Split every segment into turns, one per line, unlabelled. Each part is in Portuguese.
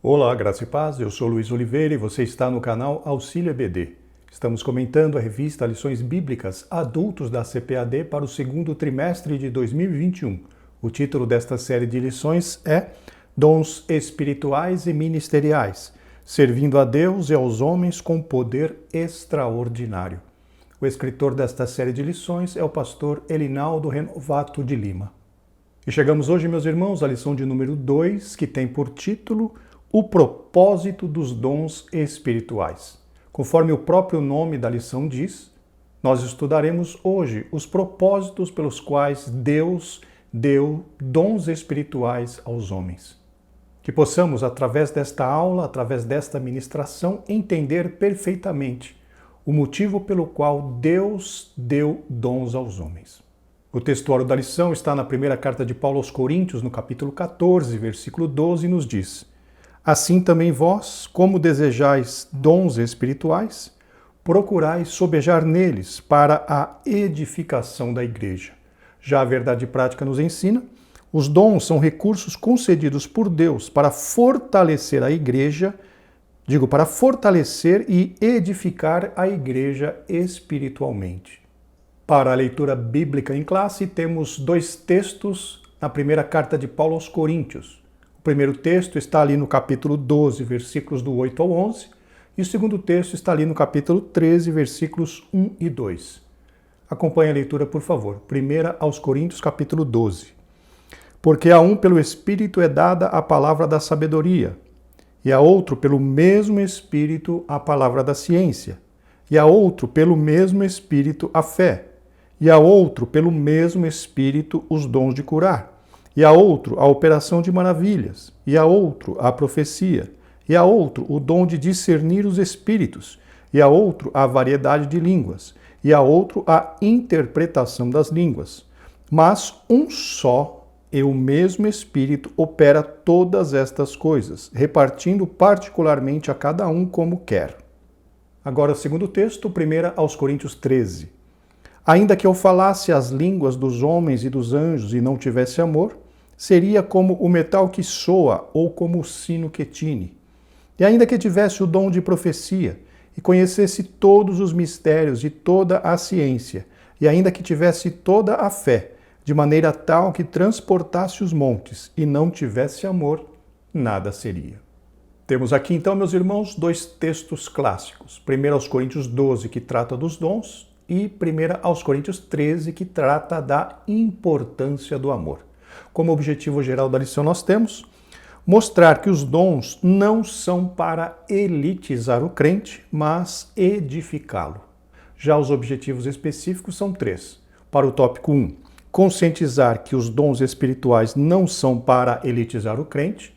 Olá, graça e paz, eu sou Luiz Oliveira e você está no canal Auxílio EBD. Estamos comentando a revista Lições Bíblicas Adultos da CPAD para o segundo trimestre de 2021. O título desta série de lições é Dons Espirituais e Ministeriais, servindo a Deus e aos homens com poder extraordinário. O escritor desta série de lições é o pastor Elinaldo Renovato de Lima. E chegamos hoje, meus irmãos, à lição de número 2, que tem por título O propósito dos dons espirituais. Conforme o próprio nome da lição diz, nós estudaremos hoje os propósitos pelos quais Deus deu dons espirituais aos homens. Que possamos, através desta aula, através desta ministração, entender perfeitamente o motivo pelo qual Deus deu dons aos homens. O textuário da lição está na primeira carta de Paulo aos Coríntios, no capítulo 14, versículo 12, e nos diz: Assim também vós, como desejais dons espirituais, procurai sobejar neles para a edificação da igreja. Já a verdade prática nos ensina, os dons são recursos concedidos por Deus para fortalecer a igreja, para fortalecer e edificar a igreja espiritualmente. Para a leitura bíblica em classe, temos dois textos na primeira carta de Paulo aos Coríntios. O primeiro texto está ali no capítulo 12, versículos do 8 ao 11, e o segundo texto está ali no capítulo 13, versículos 1 e 2. Acompanhe a leitura, por favor. Primeira aos Coríntios, capítulo 12. Porque a um pelo Espírito é dada a palavra da sabedoria, e a outro pelo mesmo Espírito a palavra da ciência, e a outro pelo mesmo Espírito a fé, e a outro pelo mesmo Espírito os dons de curar, e a outro a operação de maravilhas, e a outro a profecia, e a outro o dom de discernir os espíritos, e a outro a variedade de línguas, e a outro a interpretação das línguas. Mas um só e o mesmo Espírito opera todas estas coisas, repartindo particularmente a cada um como quer. Agora o segundo texto, 1 aos Coríntios 13. Ainda que eu falasse as línguas dos homens e dos anjos e não tivesse amor, seria como o metal que soa ou como o sino que tine. E ainda que tivesse o dom de profecia e conhecesse todos os mistérios e toda a ciência, e ainda que tivesse toda a fé, de maneira tal que transportasse os montes e não tivesse amor, nada seria. Temos aqui então, meus irmãos, dois textos clássicos. 1 aos Coríntios 12, que trata dos dons, e 1 aos Coríntios 13, que trata da importância do amor. Como objetivo geral da lição nós temos mostrar que os dons não são para elitizar o crente, mas edificá-lo. Já os objetivos específicos são três. Para o tópico 1, conscientizar que os dons espirituais não são para elitizar o crente.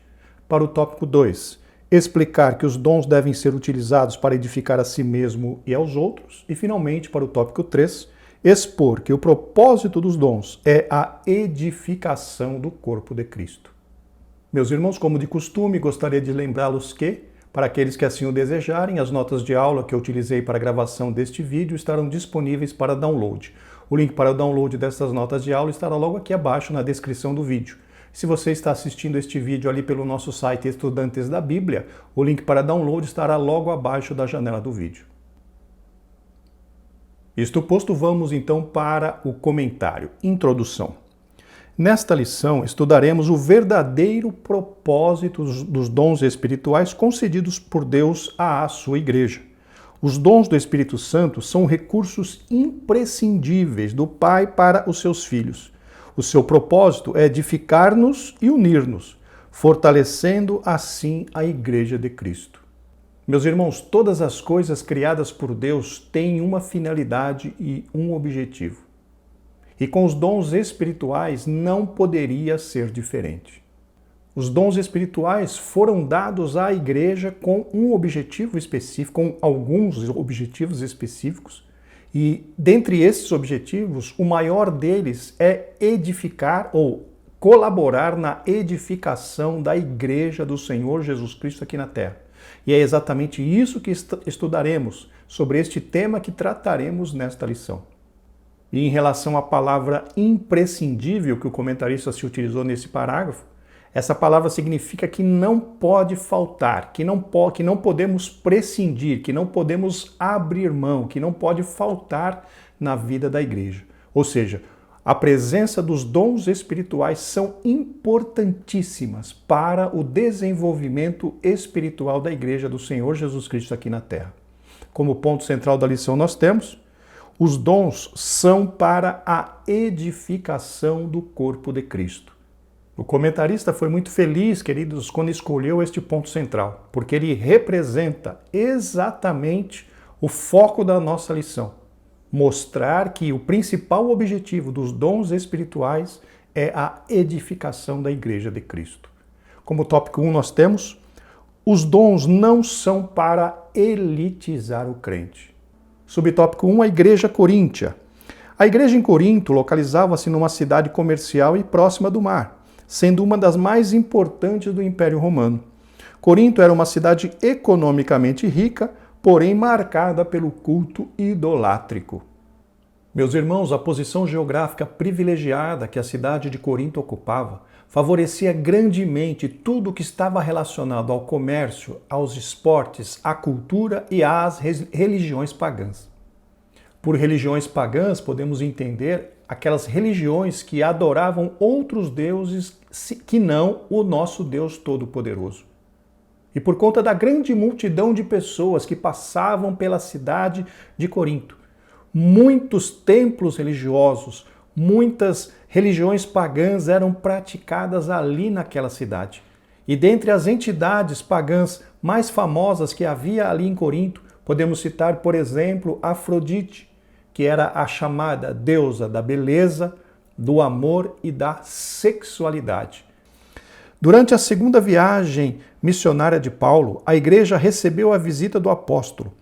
Para o tópico 2, explicar que os dons devem ser utilizados para edificar a si mesmo e aos outros. E, finalmente, para o tópico 3, expor que o propósito dos dons é a edificação do corpo de Cristo. Meus irmãos, como de costume, gostaria de lembrá-los que, para aqueles que assim o desejarem, as notas de aula que eu utilizei para a gravação deste vídeo estarão disponíveis para download. O link para o download dessas notas de aula estará logo aqui abaixo na descrição do vídeo. Se você está assistindo este vídeo ali pelo nosso site Estudantes da Bíblia, o link para download estará logo abaixo da janela do vídeo. Isto posto, vamos então para o comentário. Introdução. Nesta lição, estudaremos o verdadeiro propósito dos dons espirituais concedidos por Deus à sua igreja. Os dons do Espírito Santo são recursos imprescindíveis do Pai para os seus filhos. O seu propósito é edificar-nos e unir-nos, fortalecendo assim a Igreja de Cristo. Meus irmãos, todas as coisas criadas por Deus têm uma finalidade e um objetivo. E com os dons espirituais não poderia ser diferente. Os dons espirituais foram dados à igreja com um objetivo específico, com alguns objetivos específicos. E dentre esses objetivos, o maior deles é edificar ou colaborar na edificação da igreja do Senhor Jesus Cristo aqui na terra. E é exatamente isso que estudaremos sobre este tema que trataremos nesta lição. E em relação à palavra imprescindível que o comentarista se utilizou nesse parágrafo, Essa palavra significa que não pode faltar, que não podemos prescindir, que não podemos abrir mão, que não pode faltar na vida da igreja. Ou seja, a presença dos dons espirituais são importantíssimas para o desenvolvimento espiritual da igreja do Senhor Jesus Cristo aqui na Terra. Como ponto central da lição nós temos, os dons são para a edificação do corpo de Cristo. O comentarista foi muito feliz, queridos, quando escolheu este ponto central, porque ele representa exatamente o foco da nossa lição. Mostrar que o principal objetivo dos dons espirituais é a edificação da Igreja de Cristo. Como tópico 1 nós temos, os dons não são para elitizar o crente. Subtópico 1, a Igreja Coríntia. A igreja em Corinto localizava-se numa cidade comercial e próxima do mar, sendo uma das mais importantes do Império Romano. Corinto era uma cidade economicamente rica, porém marcada pelo culto idolátrico. Meus irmãos, a posição geográfica privilegiada que a cidade de Corinto ocupava favorecia grandemente tudo o que estava relacionado ao comércio, aos esportes, à cultura e às religiões pagãs. Por religiões pagãs, podemos entender aquelas religiões que adoravam outros deuses que não o nosso Deus Todo-Poderoso. E por conta da grande multidão de pessoas que passavam pela cidade de Corinto, muitos templos religiosos, muitas religiões pagãs eram praticadas ali naquela cidade. E dentre as entidades pagãs mais famosas que havia ali em Corinto, podemos citar, por exemplo, Afrodite, que era a chamada deusa da beleza, do amor e da sexualidade. Durante a segunda viagem missionária de Paulo, a igreja recebeu a visita do apóstolo.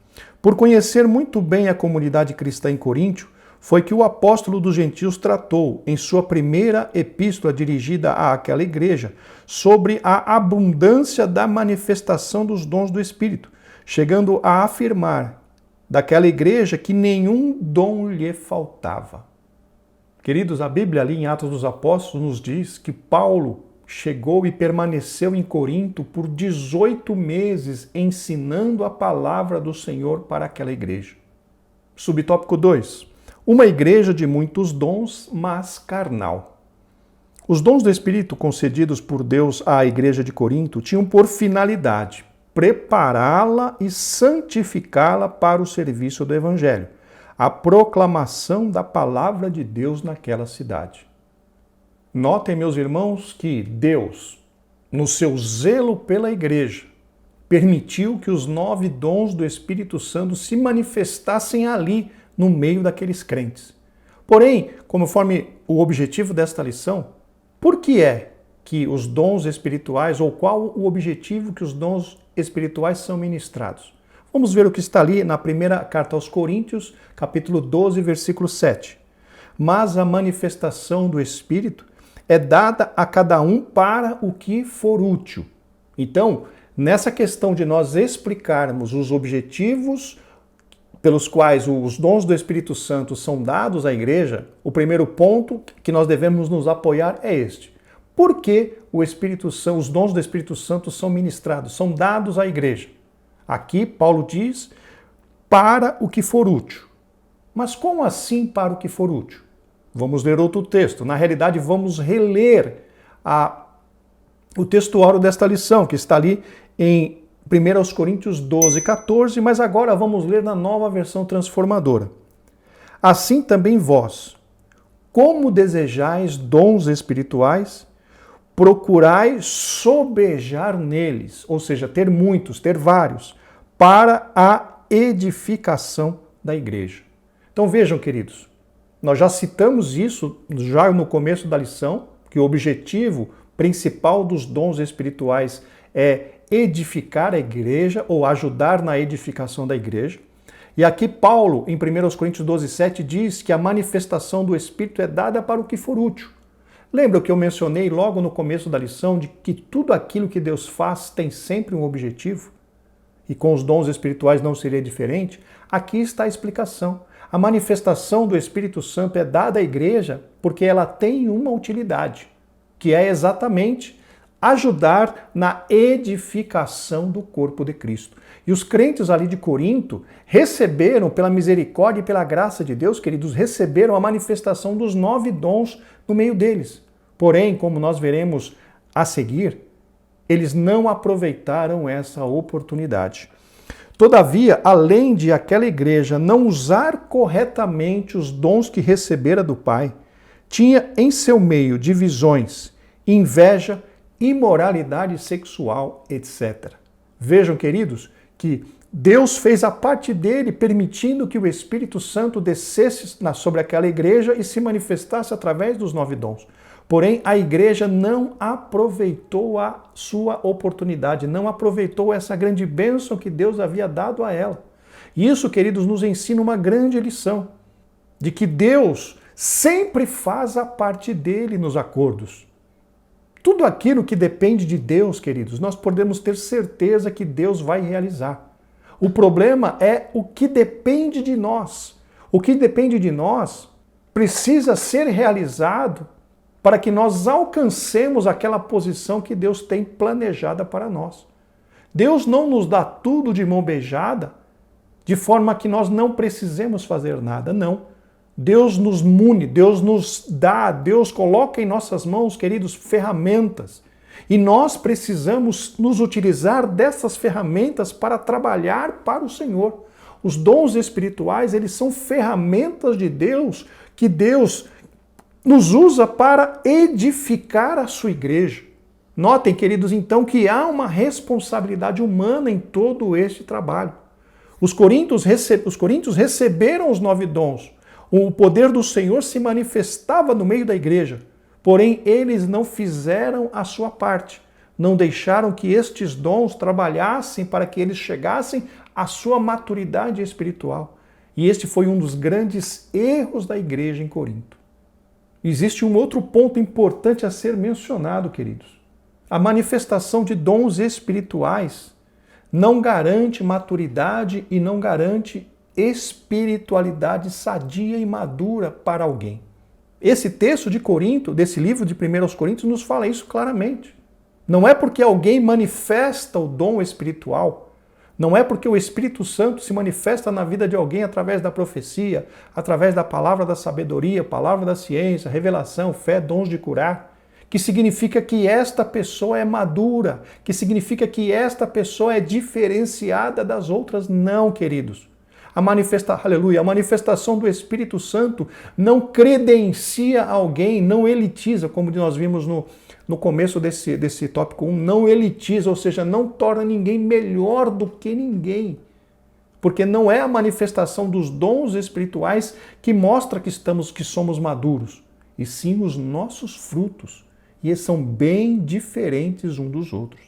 Por conhecer muito bem a comunidade cristã em Coríntio, foi que o apóstolo dos gentios tratou, em sua primeira epístola dirigida àquela igreja, sobre a abundância da manifestação dos dons do Espírito, chegando a afirmar daquela igreja que nenhum dom lhe faltava. Queridos, a Bíblia ali em Atos dos Apóstolos nos diz que Paulo chegou e permaneceu em Corinto por 18 meses ensinando a palavra do Senhor para aquela igreja. Subtópico 2. Uma igreja de muitos dons, mas carnal. Os dons do Espírito concedidos por Deus à igreja de Corinto tinham por finalidade prepará-la e santificá-la para o serviço do Evangelho, a proclamação da palavra de Deus naquela cidade. Notem, meus irmãos, que Deus, no seu zelo pela igreja, permitiu que os 9 dons do Espírito Santo se manifestassem ali, no meio daqueles crentes. Porém, conforme o objetivo desta lição, por que é que os dons espirituais, ou qual o objetivo que os dons espirituais são ministrados? Vamos ver o que está ali na primeira carta aos Coríntios, capítulo 12, versículo 7. Mas a manifestação do Espírito é dada a cada um para o que for útil. Então, nessa questão de nós explicarmos os objetivos pelos quais os dons do Espírito Santo são dados à igreja, o primeiro ponto que nós devemos nos apoiar é este. Por que os dons do Espírito Santo são ministrados, são dados à igreja? Aqui, Paulo diz, para o que for útil. Mas como assim para o que for útil? Vamos ler outro texto. Na realidade, vamos reler o textuário desta lição, que está ali em 1 Coríntios 12, 14, mas agora vamos ler na nova versão transformadora. Assim também vós, como desejais dons espirituais, procurai sobejar neles, ou seja, ter muitos, ter vários, para a edificação da igreja. Então vejam, queridos, nós já citamos isso já no começo da lição, que o objetivo principal dos dons espirituais é edificar a igreja ou ajudar na edificação da igreja. E aqui Paulo, em 1 Coríntios 12, 7, diz que a manifestação do Espírito é dada para o que for útil. Lembra que eu mencionei logo no começo da lição de que tudo aquilo que Deus faz tem sempre um objetivo? E com os dons espirituais não seria diferente? Aqui está a explicação. A manifestação do Espírito Santo é dada à igreja porque ela tem uma utilidade, que é exatamente ajudar na edificação do corpo de Cristo. E os crentes ali de Corinto receberam, pela misericórdia e pela graça de Deus, queridos, receberam a manifestação dos 9 dons no meio deles. Porém, como nós veremos a seguir, eles não aproveitaram essa oportunidade. Todavia, além de aquela igreja não usar corretamente os dons que recebera do Pai, tinha em seu meio divisões, inveja, imoralidade sexual, etc. Vejam, queridos, que Deus fez a parte dele, permitindo que o Espírito Santo descesse sobre aquela igreja e se manifestasse através dos 9 dons. Porém, a igreja não aproveitou a sua oportunidade, não aproveitou essa grande bênção que Deus havia dado a ela. E isso, queridos, nos ensina uma grande lição, de que Deus sempre faz a parte dele nos acordos. Tudo aquilo que depende de Deus, queridos, nós podemos ter certeza que Deus vai realizar. O problema é o que depende de nós. O que depende de nós precisa ser realizado para que nós alcancemos aquela posição que Deus tem planejada para nós. Deus não nos dá tudo de mão beijada, de forma que nós não precisemos fazer nada, não. Deus nos mune, Deus nos dá, Deus coloca em nossas mãos, queridos, ferramentas. E nós precisamos nos utilizar dessas ferramentas para trabalhar para o Senhor. Os dons espirituais, eles são ferramentas de Deus, que Deus nos usa para edificar a sua igreja. Notem, queridos, então, que há uma responsabilidade humana em todo este trabalho. Os coríntios receberam os 9 dons. O poder do Senhor se manifestava no meio da igreja. Porém, eles não fizeram a sua parte. Não deixaram que estes dons trabalhassem para que eles chegassem à sua maturidade espiritual. E este foi um dos grandes erros da igreja em Corinto. Existe um outro ponto importante a ser mencionado, queridos. A manifestação de dons espirituais não garante maturidade e não garante espiritualidade sadia e madura para alguém. Esse texto de Corinto, desse livro de 1 Coríntios, nos fala isso claramente. Não é porque alguém manifesta o dom espiritual, não é porque o Espírito Santo se manifesta na vida de alguém através da profecia, através da palavra da sabedoria, palavra da ciência, revelação, fé, dons de curar, que significa que esta pessoa é madura, que significa que esta pessoa é diferenciada das outras. Não, queridos. A manifestação do Espírito Santo não credencia alguém, não elitiza, como nós vimos no começo desse tópico 1, não elitiza, ou seja, não torna ninguém melhor do que ninguém. Porque não é a manifestação dos dons espirituais que mostra que somos maduros, e sim os nossos frutos. E eles são bem diferentes uns dos outros.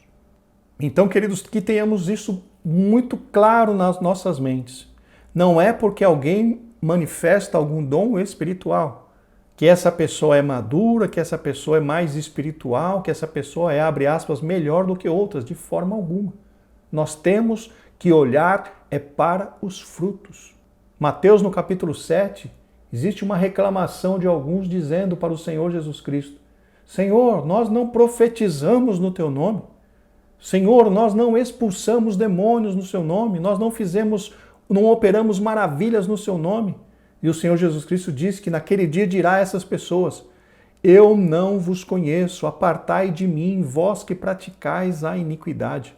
Então, queridos, que tenhamos isso muito claro nas nossas mentes. Não é porque alguém manifesta algum dom espiritual que essa pessoa é madura, que essa pessoa é mais espiritual, que essa pessoa é, abre aspas, melhor do que outras, de forma alguma. Nós temos que olhar para os frutos. Mateus, no capítulo 7, existe uma reclamação de alguns dizendo para o Senhor Jesus Cristo: Senhor, nós não profetizamos no teu nome. Senhor, nós não expulsamos demônios no seu nome. Nós não operamos maravilhas no seu nome. E o Senhor Jesus Cristo disse que naquele dia dirá a essas pessoas: eu não vos conheço, apartai de mim, vós que praticais a iniquidade.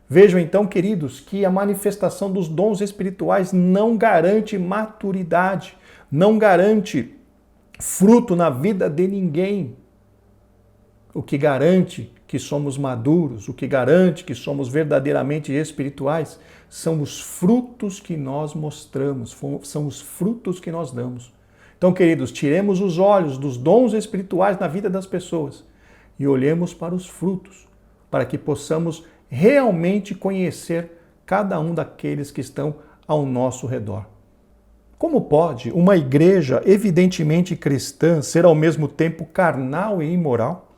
Vejam então, queridos, que a manifestação dos dons espirituais não garante maturidade, não garante fruto na vida de ninguém. O que garante que somos maduros, o que garante que somos verdadeiramente espirituais, são os frutos que nós mostramos, são os frutos que nós damos. Então, queridos, tiremos os olhos dos dons espirituais na vida das pessoas e olhemos para os frutos, para que possamos realmente conhecer cada um daqueles que estão ao nosso redor. Como pode uma igreja evidentemente cristã ser ao mesmo tempo carnal e imoral?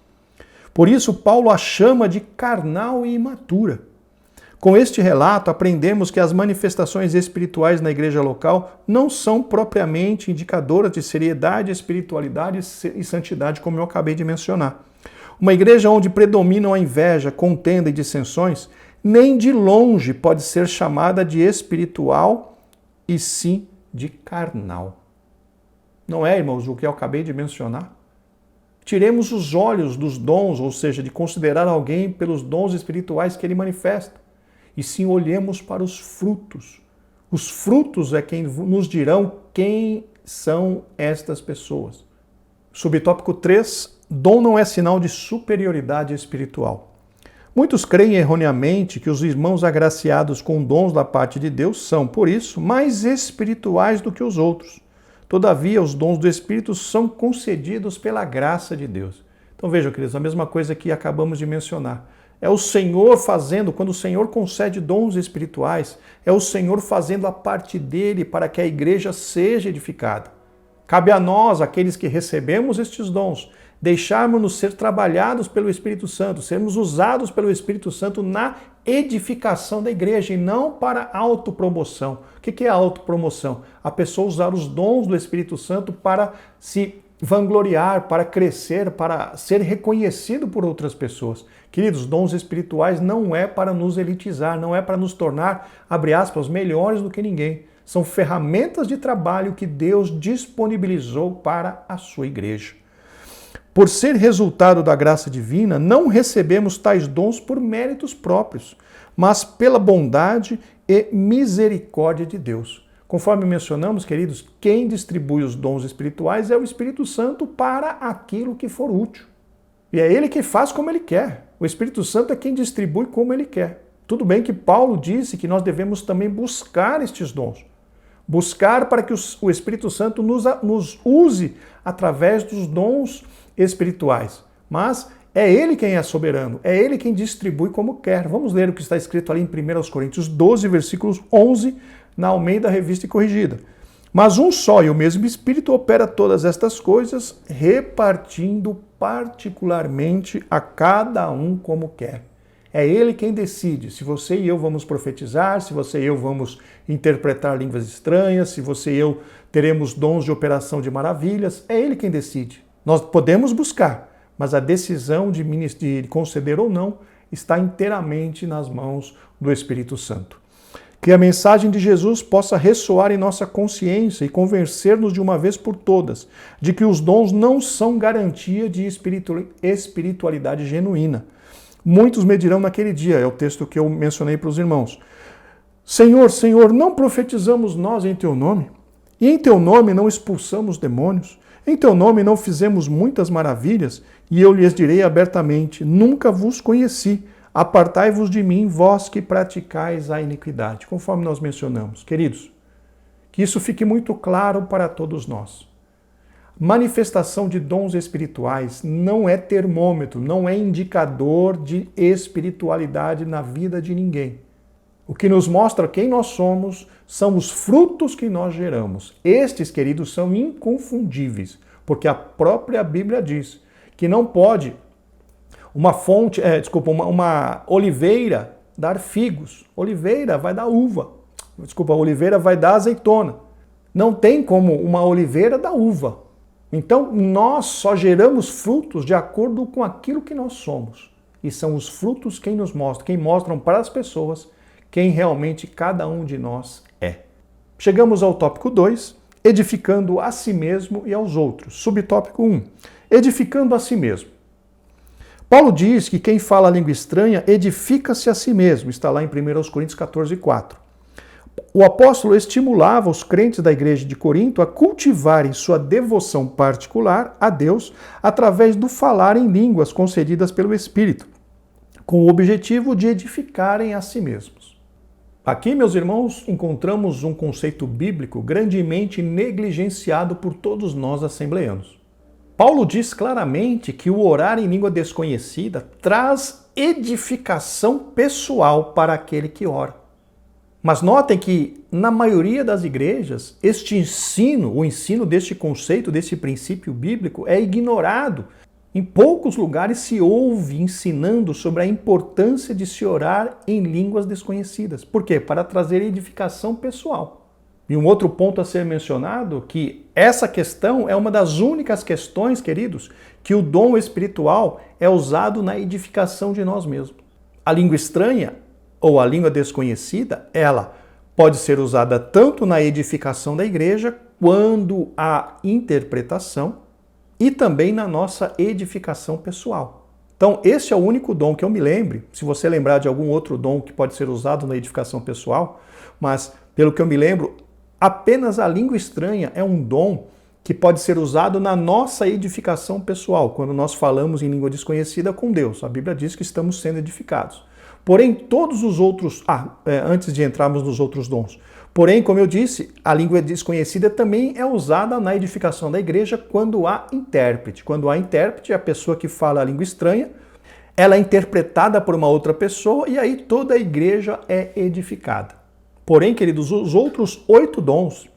Por isso, Paulo a chama de carnal e imatura. Com este relato, aprendemos que as manifestações espirituais na igreja local não são propriamente indicadoras de seriedade, espiritualidade e santidade, como eu acabei de mencionar. Uma igreja onde predominam a inveja, contenda e dissensões, nem de longe pode ser chamada de espiritual e sim de carnal. Não é, irmãos, o que eu acabei de mencionar? Tiremos os olhos dos dons, ou seja, de considerar alguém pelos dons espirituais que ele manifesta, e sim olhemos para os frutos. Os frutos é quem nos dirão quem são estas pessoas. Subtópico 3, dom não é sinal de superioridade espiritual. Muitos creem erroneamente que os irmãos agraciados com dons da parte de Deus são, por isso, mais espirituais do que os outros. Todavia, os dons do Espírito são concedidos pela graça de Deus. Então vejam, queridos, a mesma coisa que acabamos de mencionar. É o Senhor fazendo, quando o Senhor concede dons espirituais, é o Senhor fazendo a parte dele para que a igreja seja edificada. Cabe a nós, aqueles que recebemos estes dons, deixarmos-nos ser trabalhados pelo Espírito Santo, sermos usados pelo Espírito Santo na edificação da igreja e não para autopromoção. O que é autopromoção? A pessoa usar os dons do Espírito Santo para se vangloriar, para crescer, para ser reconhecido por outras pessoas. Queridos, dons espirituais não é para nos elitizar, não é para nos tornar, abre aspas, melhores do que ninguém. São ferramentas de trabalho que Deus disponibilizou para a sua igreja. Por ser resultado da graça divina, não recebemos tais dons por méritos próprios, mas pela bondade e misericórdia de Deus. Conforme mencionamos, queridos, quem distribui os dons espirituais é o Espírito Santo para aquilo que for útil. E é ele que faz como ele quer. O Espírito Santo é quem distribui como ele quer. Tudo bem que Paulo disse que nós devemos também buscar estes dons. Buscar para que o Espírito Santo nos use através dos dons espirituais. Mas é ele quem é soberano, é ele quem distribui como quer. Vamos ler o que está escrito ali em 1 Coríntios 12, versículos 11, na Almeida Revista e Corrigida. Mas um só e o mesmo Espírito opera todas estas coisas, repartindo particularmente a cada um como quer. É ele quem decide se você e eu vamos profetizar, se você e eu vamos interpretar línguas estranhas, se você e eu teremos dons de operação de maravilhas. É ele quem decide. Nós podemos buscar, mas a decisão de conceder ou não está inteiramente nas mãos do Espírito Santo. Que a mensagem de Jesus possa ressoar em nossa consciência e convencer-nos de uma vez por todas de que os dons não são garantia de espiritualidade genuína. Muitos me dirão naquele dia, é o texto que eu mencionei para os irmãos: Senhor, Senhor, não profetizamos nós em Teu nome? E em Teu nome não expulsamos demônios? Em Teu nome não fizemos muitas maravilhas? E eu lhes direi abertamente: nunca vos conheci. Apartai-vos de mim, vós que praticais a iniquidade. Conforme nós mencionamos. Queridos, que isso fique muito claro para todos nós. Manifestação de dons espirituais não é termômetro, não é indicador de espiritualidade na vida de ninguém. O que nos mostra quem nós somos são os frutos que nós geramos. Estes, queridos, são inconfundíveis, porque a própria Bíblia diz que não pode uma oliveira dar figos. Oliveira vai dar uva. Oliveira vai dar azeitona. Não tem como uma oliveira dar uva. Então, nós só geramos frutos de acordo com aquilo que nós somos. E são os frutos quem mostram para as pessoas quem realmente cada um de nós é. Chegamos ao tópico 2, edificando a si mesmo e aos outros. Subtópico 1, edificando a si mesmo. Paulo diz que quem fala a língua estranha edifica-se a si mesmo. Está lá em 1 Coríntios 14, 4. O apóstolo estimulava os crentes da igreja de Corinto a cultivarem sua devoção particular a Deus através do falar em línguas concedidas pelo Espírito, com o objetivo de edificarem a si mesmos. Aqui, meus irmãos, encontramos um conceito bíblico grandemente negligenciado por todos nós assembleanos. Paulo diz claramente que o orar em língua desconhecida traz edificação pessoal para aquele que ora. Mas notem que, na maioria das igrejas, este ensino, o ensino deste conceito, desse princípio bíblico, é ignorado. Em poucos lugares se ouve ensinando sobre a importância de se orar em línguas desconhecidas. Por quê? Para trazer edificação pessoal. E um outro ponto a ser mencionado, que essa questão é uma das únicas questões, queridos, que o dom espiritual é usado na edificação de nós mesmos. A língua estranha ou a língua desconhecida, ela pode ser usada tanto na edificação da igreja, quando a interpretação e também na nossa edificação pessoal. Então, esse é o único dom que eu me lembre. Se você lembrar de algum outro dom que pode ser usado na edificação pessoal, mas pelo que eu me lembro, apenas a língua estranha é um dom que pode ser usado na nossa edificação pessoal, quando nós falamos em língua desconhecida com Deus. A Bíblia diz que estamos sendo edificados. Porém, todos os outros... antes de entrarmos nos outros dons. Porém, como eu disse, a língua desconhecida também é usada na edificação da igreja quando há intérprete. Quando há intérprete, a pessoa que fala a língua estranha, ela é interpretada por uma outra pessoa e aí toda a igreja é edificada. Porém, queridos, os outros 8 dons,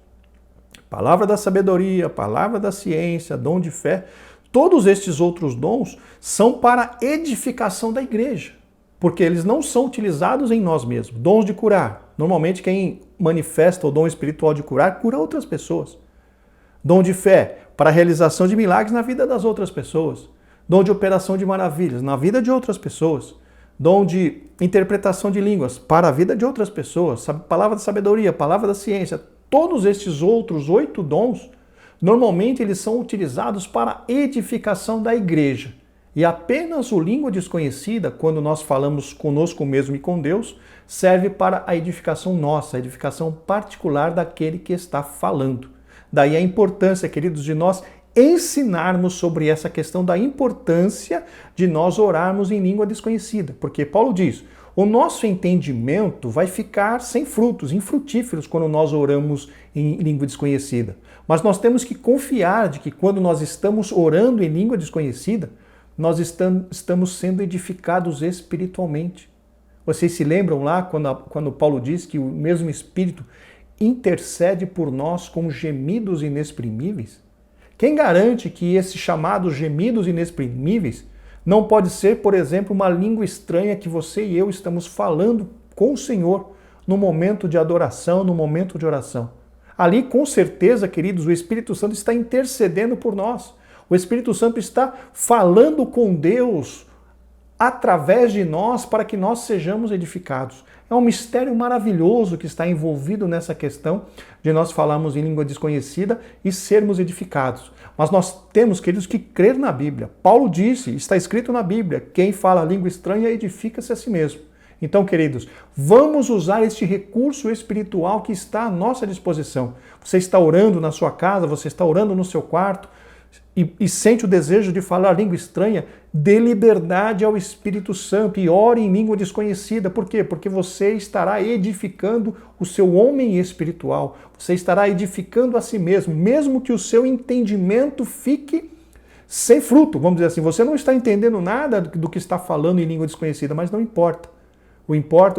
palavra da sabedoria, palavra da ciência, dom de fé, todos estes outros dons são para edificação da igreja, porque eles não são utilizados em nós mesmos. Dons de curar. Normalmente quem manifesta o dom espiritual de curar, cura outras pessoas. Dom de fé, para a realização de milagres na vida das outras pessoas. Dom de operação de maravilhas, na vida de outras pessoas. Dom de interpretação de línguas, para a vida de outras pessoas. Palavra da sabedoria, palavra da ciência. Todos estes outros 8 dons, normalmente eles são utilizados para a edificação da igreja. E apenas o língua desconhecida, quando nós falamos conosco mesmo e com Deus, serve para a edificação nossa, a edificação particular daquele que está falando. Daí a importância, queridos, de nós ensinarmos sobre essa questão da importância de nós orarmos em língua desconhecida. Porque Paulo diz, o nosso entendimento vai ficar sem frutos, infrutíferos, quando nós oramos em língua desconhecida. Mas nós temos que confiar de que quando nós estamos orando em língua desconhecida, nós estamos sendo edificados espiritualmente. Vocês se lembram lá quando Paulo diz que o mesmo Espírito intercede por nós com gemidos inexprimíveis? Quem garante que esses chamados gemidos inexprimíveis não pode ser, por exemplo, uma língua estranha que você e eu estamos falando com o Senhor no momento de adoração, no momento de oração? Ali, com certeza, queridos, o Espírito Santo está intercedendo por nós. O Espírito Santo está falando com Deus através de nós para que nós sejamos edificados. É um mistério maravilhoso que está envolvido nessa questão de nós falarmos em língua desconhecida e sermos edificados. Mas nós temos, queridos, que crer na Bíblia. Paulo disse, está escrito na Bíblia, quem fala língua estranha edifica-se a si mesmo. Então, queridos, vamos usar este recurso espiritual que está à nossa disposição. Você está orando na sua casa, você está orando no seu quarto, e sente o desejo de falar língua estranha, dê liberdade ao Espírito Santo e ore em língua desconhecida. Por quê? Porque você estará edificando o seu homem espiritual. Você estará edificando a si mesmo, mesmo que o seu entendimento fique sem fruto. Vamos dizer assim, você não está entendendo nada do que está falando em língua desconhecida, mas não importa. O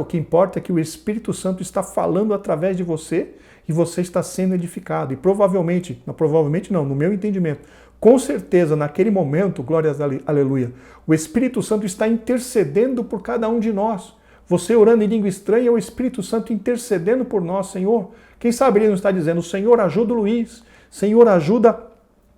que importa é que o Espírito Santo está falando através de você e você está sendo edificado. E provavelmente não, no meu entendimento, com certeza, naquele momento, glórias, aleluia, o Espírito Santo está intercedendo por cada um de nós. Você orando em língua estranha, é o Espírito Santo intercedendo por nós, Senhor. Quem sabe ele não está dizendo, Senhor, ajuda o Luiz, Senhor, ajuda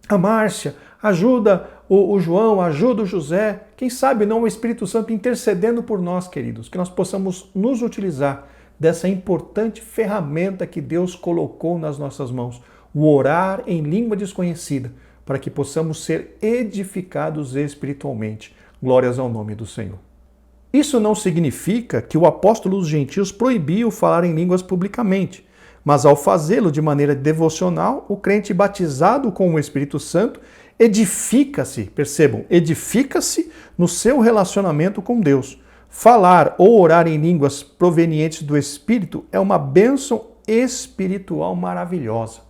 a Márcia, ajuda o João, ajuda o José. Quem sabe não o Espírito Santo intercedendo por nós, queridos, que nós possamos nos utilizar dessa importante ferramenta que Deus colocou nas nossas mãos, o orar em língua desconhecida, para que possamos ser edificados espiritualmente. Glórias ao nome do Senhor. Isso não significa que o apóstolo dos gentios proibiu falar em línguas publicamente, mas ao fazê-lo de maneira devocional, o crente batizado com o Espírito Santo edifica-se, percebam, edifica-se no seu relacionamento com Deus. Falar ou orar em línguas provenientes do Espírito é uma bênção espiritual maravilhosa.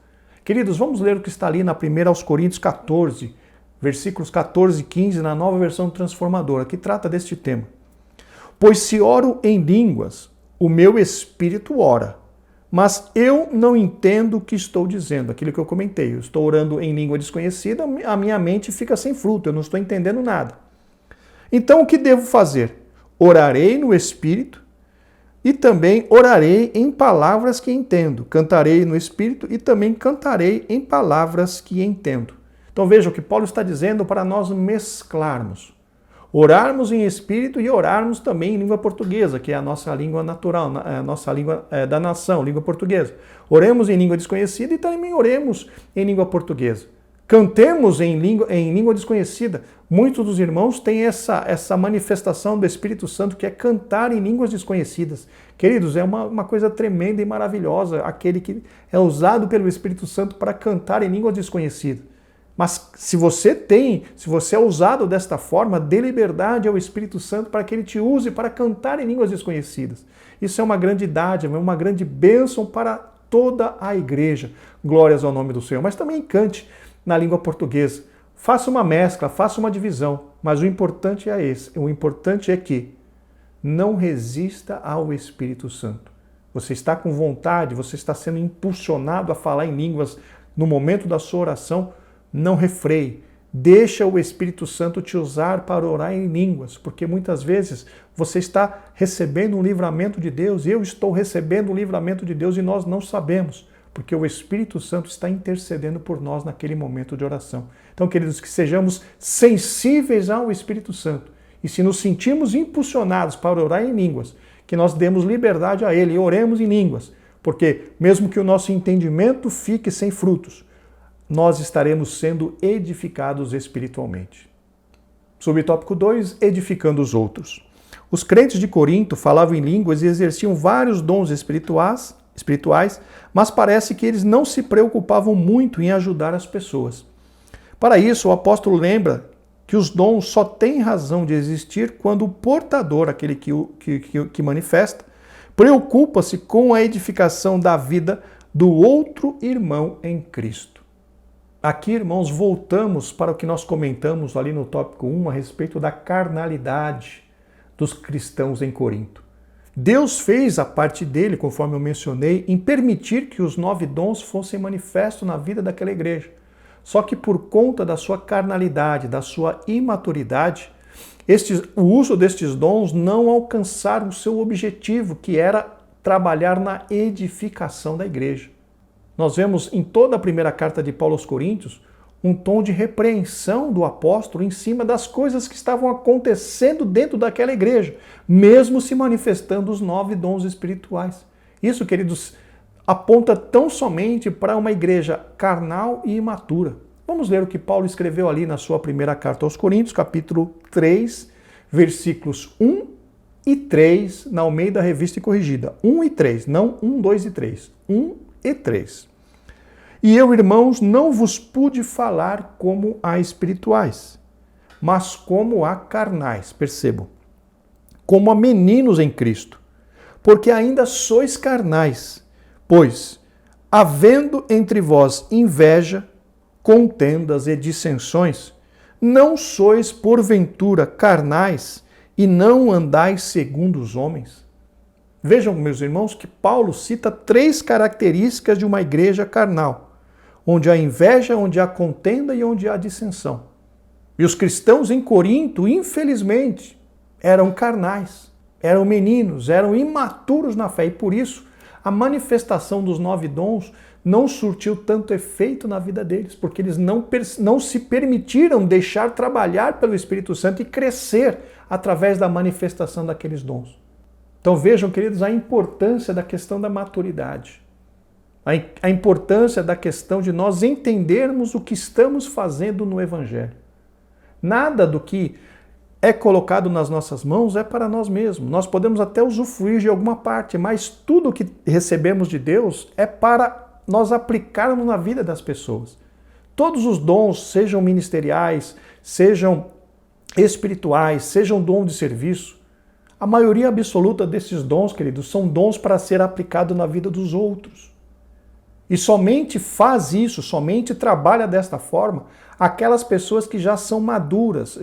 Queridos, vamos ler o que está ali na 1 Coríntios 14, versículos 14 e 15, na Nova Versão Transformadora, que trata deste tema. Pois se oro em línguas, o meu espírito ora, mas eu não entendo o que estou dizendo, aquilo que eu comentei. Eu estou orando em língua desconhecida, a minha mente fica sem fruto, eu não estou entendendo nada. Então, o que devo fazer? Orarei no espírito, E também orarei em palavras que entendo. Cantarei no Espírito e também cantarei em palavras que entendo. Então vejam o que Paulo está dizendo para nós mesclarmos. Orarmos em Espírito e orarmos também em língua portuguesa, que é a nossa língua natural, a nossa língua da nação, língua portuguesa. Oremos em língua desconhecida e também oremos em língua portuguesa. Cantemos em língua desconhecida. Muitos dos irmãos têm essa manifestação do Espírito Santo, que é cantar em línguas desconhecidas. Queridos, é uma coisa tremenda e maravilhosa, aquele que é usado pelo Espírito Santo para cantar em línguas desconhecidas. Mas se você é usado desta forma, dê liberdade ao Espírito Santo para que ele te use para cantar em línguas desconhecidas. Isso é uma grande dádiva, é uma grande bênção para toda a igreja. Glórias ao nome do Senhor. Mas também cante na língua portuguesa. Faça uma mescla, faça uma divisão. Mas o importante é esse. O importante é que não resista ao Espírito Santo. Você está com vontade, você está sendo impulsionado a falar em línguas no momento da sua oração. Não refreie, deixa o Espírito Santo te usar para orar em línguas, porque muitas vezes você está recebendo um livramento de Deus, eu estou recebendo um livramento de Deus e nós não sabemos, porque o Espírito Santo está intercedendo por nós naquele momento de oração. Então, queridos, que sejamos sensíveis ao Espírito Santo e se nos sentimos impulsionados para orar em línguas, que nós demos liberdade a Ele e oremos em línguas, porque mesmo que o nosso entendimento fique sem frutos, nós estaremos sendo edificados espiritualmente. Subtópico 2, edificando os outros. Os crentes de Corinto falavam em línguas e exerciam vários dons espirituais, mas parece que eles não se preocupavam muito em ajudar as pessoas. Para isso, o apóstolo lembra que os dons só têm razão de existir quando o portador, aquele que manifesta, preocupa-se com a edificação da vida do outro irmão em Cristo. Aqui, irmãos, voltamos para o que nós comentamos ali no tópico 1 a respeito da carnalidade dos cristãos em Corinto. Deus fez a parte dele, conforme eu mencionei, em permitir que os 9 dons fossem manifestos na vida daquela igreja. Só que por conta da sua carnalidade, da sua imaturidade, o uso destes dons não alcançaram o seu objetivo, que era trabalhar na edificação da igreja. Nós vemos em toda a primeira carta de Paulo aos Coríntios um tom de repreensão do apóstolo em cima das coisas que estavam acontecendo dentro daquela igreja, mesmo se manifestando os 9 dons espirituais. Isso, queridos, aponta tão somente para uma igreja carnal e imatura. Vamos ler o que Paulo escreveu ali na sua primeira carta aos Coríntios, capítulo 3, versículos 1 e 3, na Almeida Revista e Corrigida. 1 e 3, não 1, 2 e 3. 1 e 3. E eu, irmãos, não vos pude falar como a espirituais, mas como a carnais, percebam, como a meninos em Cristo, porque ainda sois carnais, pois, havendo entre vós inveja, contendas e dissensões, não sois porventura carnais e não andais segundo os homens? Vejam, meus irmãos, que Paulo cita 3 características de uma igreja carnal, onde há inveja, onde há contenda e onde há dissensão. E os cristãos em Corinto, infelizmente, eram carnais, eram meninos, eram imaturos na fé, e por isso a manifestação dos 9 dons não surtiu tanto efeito na vida deles, porque eles não se permitiram deixar trabalhar pelo Espírito Santo e crescer através da manifestação daqueles dons. Então vejam, queridos, a importância da questão da maturidade. A importância da questão de nós entendermos o que estamos fazendo no Evangelho. Nada do que é colocado nas nossas mãos é para nós mesmos. Nós podemos até usufruir de alguma parte, mas tudo que recebemos de Deus é para nós aplicarmos na vida das pessoas. Todos os dons, sejam ministeriais, sejam espirituais, sejam dom de serviço, a maioria absoluta desses dons, queridos, são dons para ser aplicado na vida dos outros. E somente faz isso, somente trabalha desta forma aquelas pessoas que já são maduras,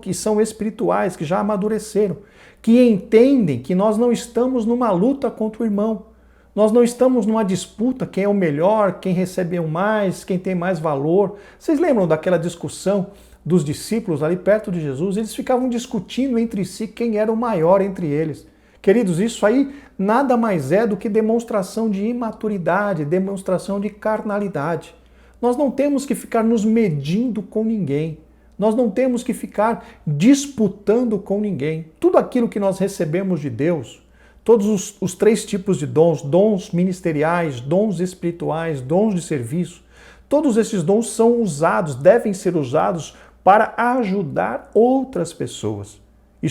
que são espirituais, que já amadureceram, que entendem que nós não estamos numa luta contra o irmão. Nós não estamos numa disputa, quem é o melhor, quem recebe mais, quem tem mais valor. Vocês lembram daquela discussão dos discípulos ali perto de Jesus? Eles ficavam discutindo entre si quem era o maior entre eles. Queridos, isso aí nada mais é do que demonstração de imaturidade, demonstração de carnalidade. Nós não temos que ficar nos medindo com ninguém. Nós não temos que ficar disputando com ninguém. Tudo aquilo que nós recebemos de Deus, todos os três tipos de dons, dons ministeriais, dons espirituais, dons de serviço, todos esses dons são usados, devem ser usados para ajudar outras pessoas. E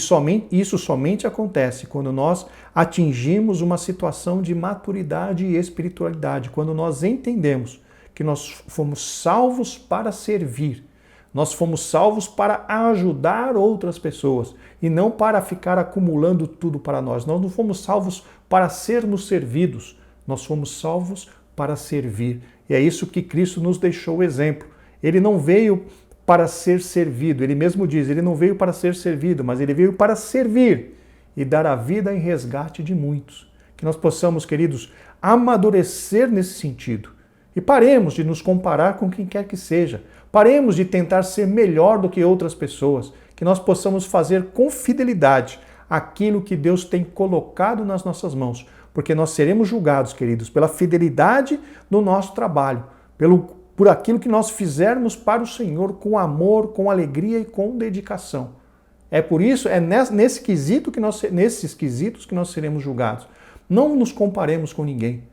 isso somente acontece quando nós atingimos uma situação de maturidade e espiritualidade, quando nós entendemos que nós fomos salvos para servir, nós fomos salvos para ajudar outras pessoas e não para ficar acumulando tudo para nós. Nós não fomos salvos para sermos servidos, nós fomos salvos para servir. E é isso que Cristo nos deixou o exemplo. Ele não veio para ser servido, ele mesmo diz, ele não veio para ser servido, mas ele veio para servir e dar a vida em resgate de muitos. Que nós possamos, queridos, amadurecer nesse sentido e paremos de nos comparar com quem quer que seja, paremos de tentar ser melhor do que outras pessoas, que nós possamos fazer com fidelidade aquilo que Deus tem colocado nas nossas mãos, porque nós seremos julgados, queridos, pela fidelidade no nosso trabalho, por aquilo que nós fizermos para o Senhor com amor, com alegria e com dedicação. É por isso, nesses quesitos que nós seremos julgados. Não nos comparemos com ninguém.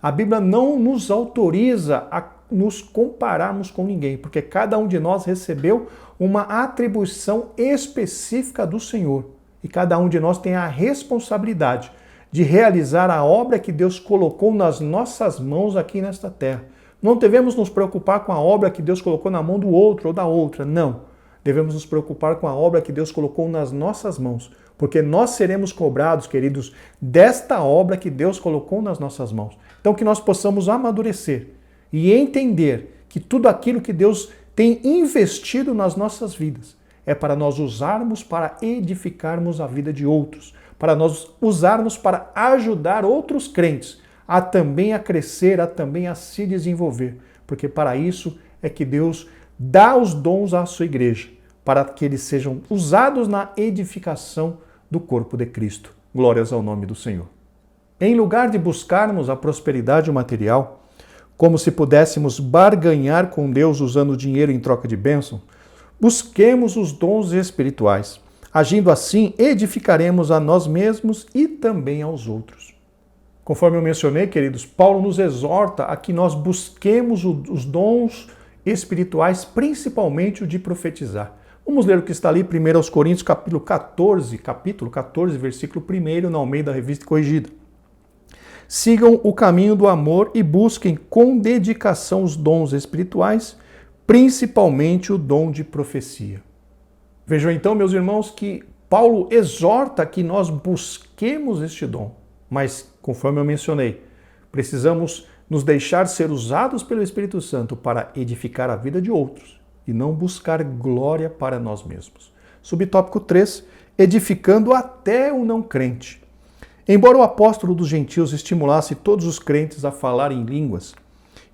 A Bíblia não nos autoriza a nos compararmos com ninguém, porque cada um de nós recebeu uma atribuição específica do Senhor. E cada um de nós tem a responsabilidade de realizar a obra que Deus colocou nas nossas mãos aqui nesta terra. Não devemos nos preocupar com a obra que Deus colocou na mão do outro ou da outra, não. Devemos nos preocupar com a obra que Deus colocou nas nossas mãos, porque nós seremos cobrados, queridos, desta obra que Deus colocou nas nossas mãos. Então que nós possamos amadurecer e entender que tudo aquilo que Deus tem investido nas nossas vidas é para nós usarmos para edificarmos a vida de outros, para nós usarmos para ajudar outros crentes a também a crescer, a também a se desenvolver, porque para isso é que Deus dá os dons à sua igreja, para que eles sejam usados na edificação do corpo de Cristo. Glórias ao nome do Senhor. Em lugar de buscarmos a prosperidade material, como se pudéssemos barganhar com Deus usando dinheiro em troca de bênção, busquemos os dons espirituais. Agindo assim, edificaremos a nós mesmos e também aos outros. Conforme eu mencionei, queridos, Paulo nos exorta a que nós busquemos os dons espirituais, principalmente o de profetizar. Vamos ler o que está ali, 1 Coríntios, capítulo 14, versículo 1, na Almeida Revista Corrigida. Sigam o caminho do amor e busquem com dedicação os dons espirituais, principalmente o dom de profecia. Vejam então, meus irmãos, que Paulo exorta que nós busquemos este dom, mas, conforme eu mencionei, precisamos nos deixar ser usados pelo Espírito Santo para edificar a vida de outros e não buscar glória para nós mesmos. Subtópico 3, edificando até o não crente. Embora o apóstolo dos gentios estimulasse todos os crentes a falar em línguas,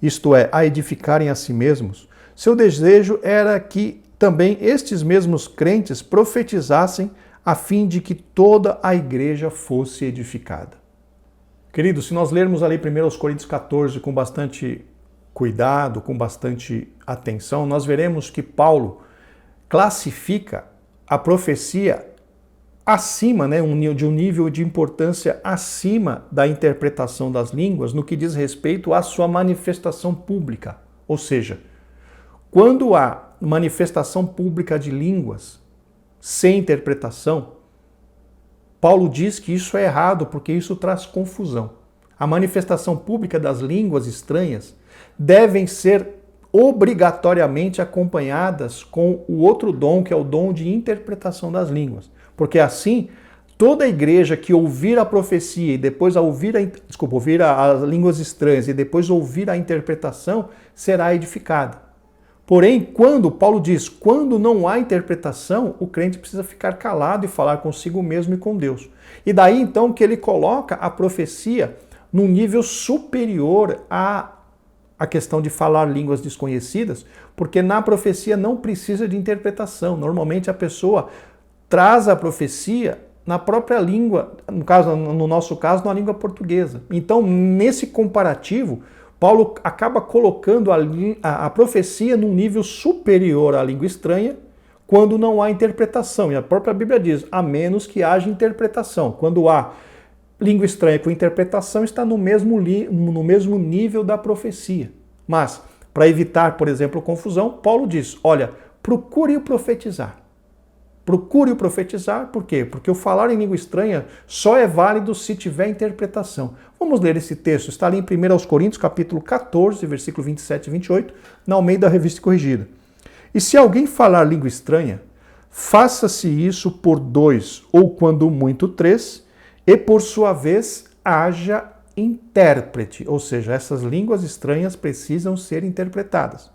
isto é, a edificarem a si mesmos, seu desejo era que também estes mesmos crentes profetizassem a fim de que toda a igreja fosse edificada. Queridos, se nós lermos ali 1 Coríntios 14 com bastante cuidado, com bastante atenção, nós veremos que Paulo classifica a profecia acima, de um nível de importância acima da interpretação das línguas no que diz respeito à sua manifestação pública. Ou seja, quando há manifestação pública de línguas sem interpretação, Paulo diz que isso é errado porque isso traz confusão. A manifestação pública das línguas estranhas devem ser obrigatoriamente acompanhadas com o outro dom, que é o dom de interpretação das línguas. Porque assim, toda a igreja que ouvir a profecia e depois ouvir as línguas estranhas e depois ouvir a interpretação será edificada. Porém, Paulo diz, quando não há interpretação, o crente precisa ficar calado e falar consigo mesmo e com Deus. E daí então que ele coloca a profecia num nível superior à questão de falar línguas desconhecidas, porque na profecia não precisa de interpretação. Normalmente a pessoa traz a profecia na própria língua, no nosso caso, na língua portuguesa. Então, nesse comparativo, Paulo acaba colocando a profecia num nível superior à língua estranha, quando não há interpretação. E a própria Bíblia diz, a menos que haja interpretação. Quando há língua estranha com interpretação, está no mesmo nível da profecia. Mas, para evitar, por exemplo, confusão, Paulo diz, olha, procure profetizar. Procure profetizar, por quê? Porque o falar em língua estranha só é válido se tiver interpretação. Vamos ler esse texto, está ali em 1 Coríntios, capítulo 14, versículo 27 e 28, na Almeida Revista Corrigida. E se alguém falar língua estranha, faça-se isso por 2, ou quando muito 3, e por sua vez haja intérprete, ou seja, essas línguas estranhas precisam ser interpretadas.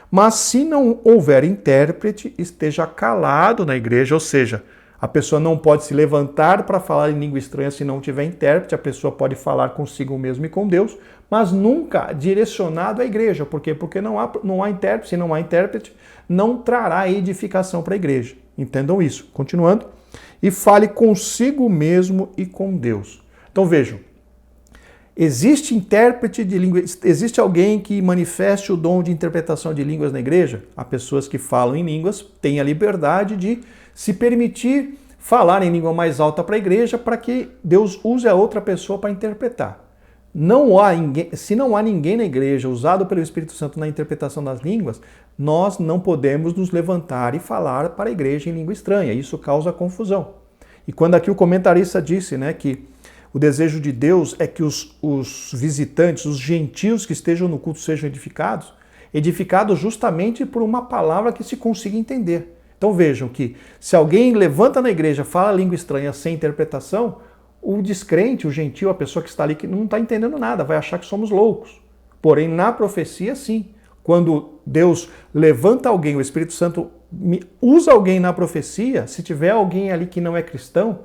Mas se não houver intérprete, esteja calado na igreja, ou seja, a pessoa não pode se levantar para falar em língua estranha se não tiver intérprete, a pessoa pode falar consigo mesmo e com Deus, mas nunca direcionado à igreja. Por quê? Porque não há intérprete, se não há intérprete, não trará edificação para a igreja. Entendam isso. Continuando. E fale consigo mesmo e com Deus. Então vejam, existe intérprete de língua, existe alguém que manifeste o dom de interpretação de línguas na igreja? Há pessoas que falam em línguas, têm a liberdade de se permitir falar em língua mais alta para a igreja para que Deus use a outra pessoa para interpretar. Se não há ninguém na igreja usado pelo Espírito Santo na interpretação das línguas, nós não podemos nos levantar e falar para a igreja em língua estranha. Isso causa confusão. E quando aqui o comentarista disse, né, que o desejo de Deus é que os visitantes, os gentios que estejam no culto sejam edificados justamente por uma palavra que se consiga entender. Então vejam que se alguém levanta na igreja, fala língua estranha sem interpretação, o descrente, o gentio, a pessoa que está ali que não está entendendo nada, vai achar que somos loucos. Porém, na profecia, sim. Quando Deus levanta alguém, o Espírito Santo usa alguém na profecia, se tiver alguém ali que não é cristão,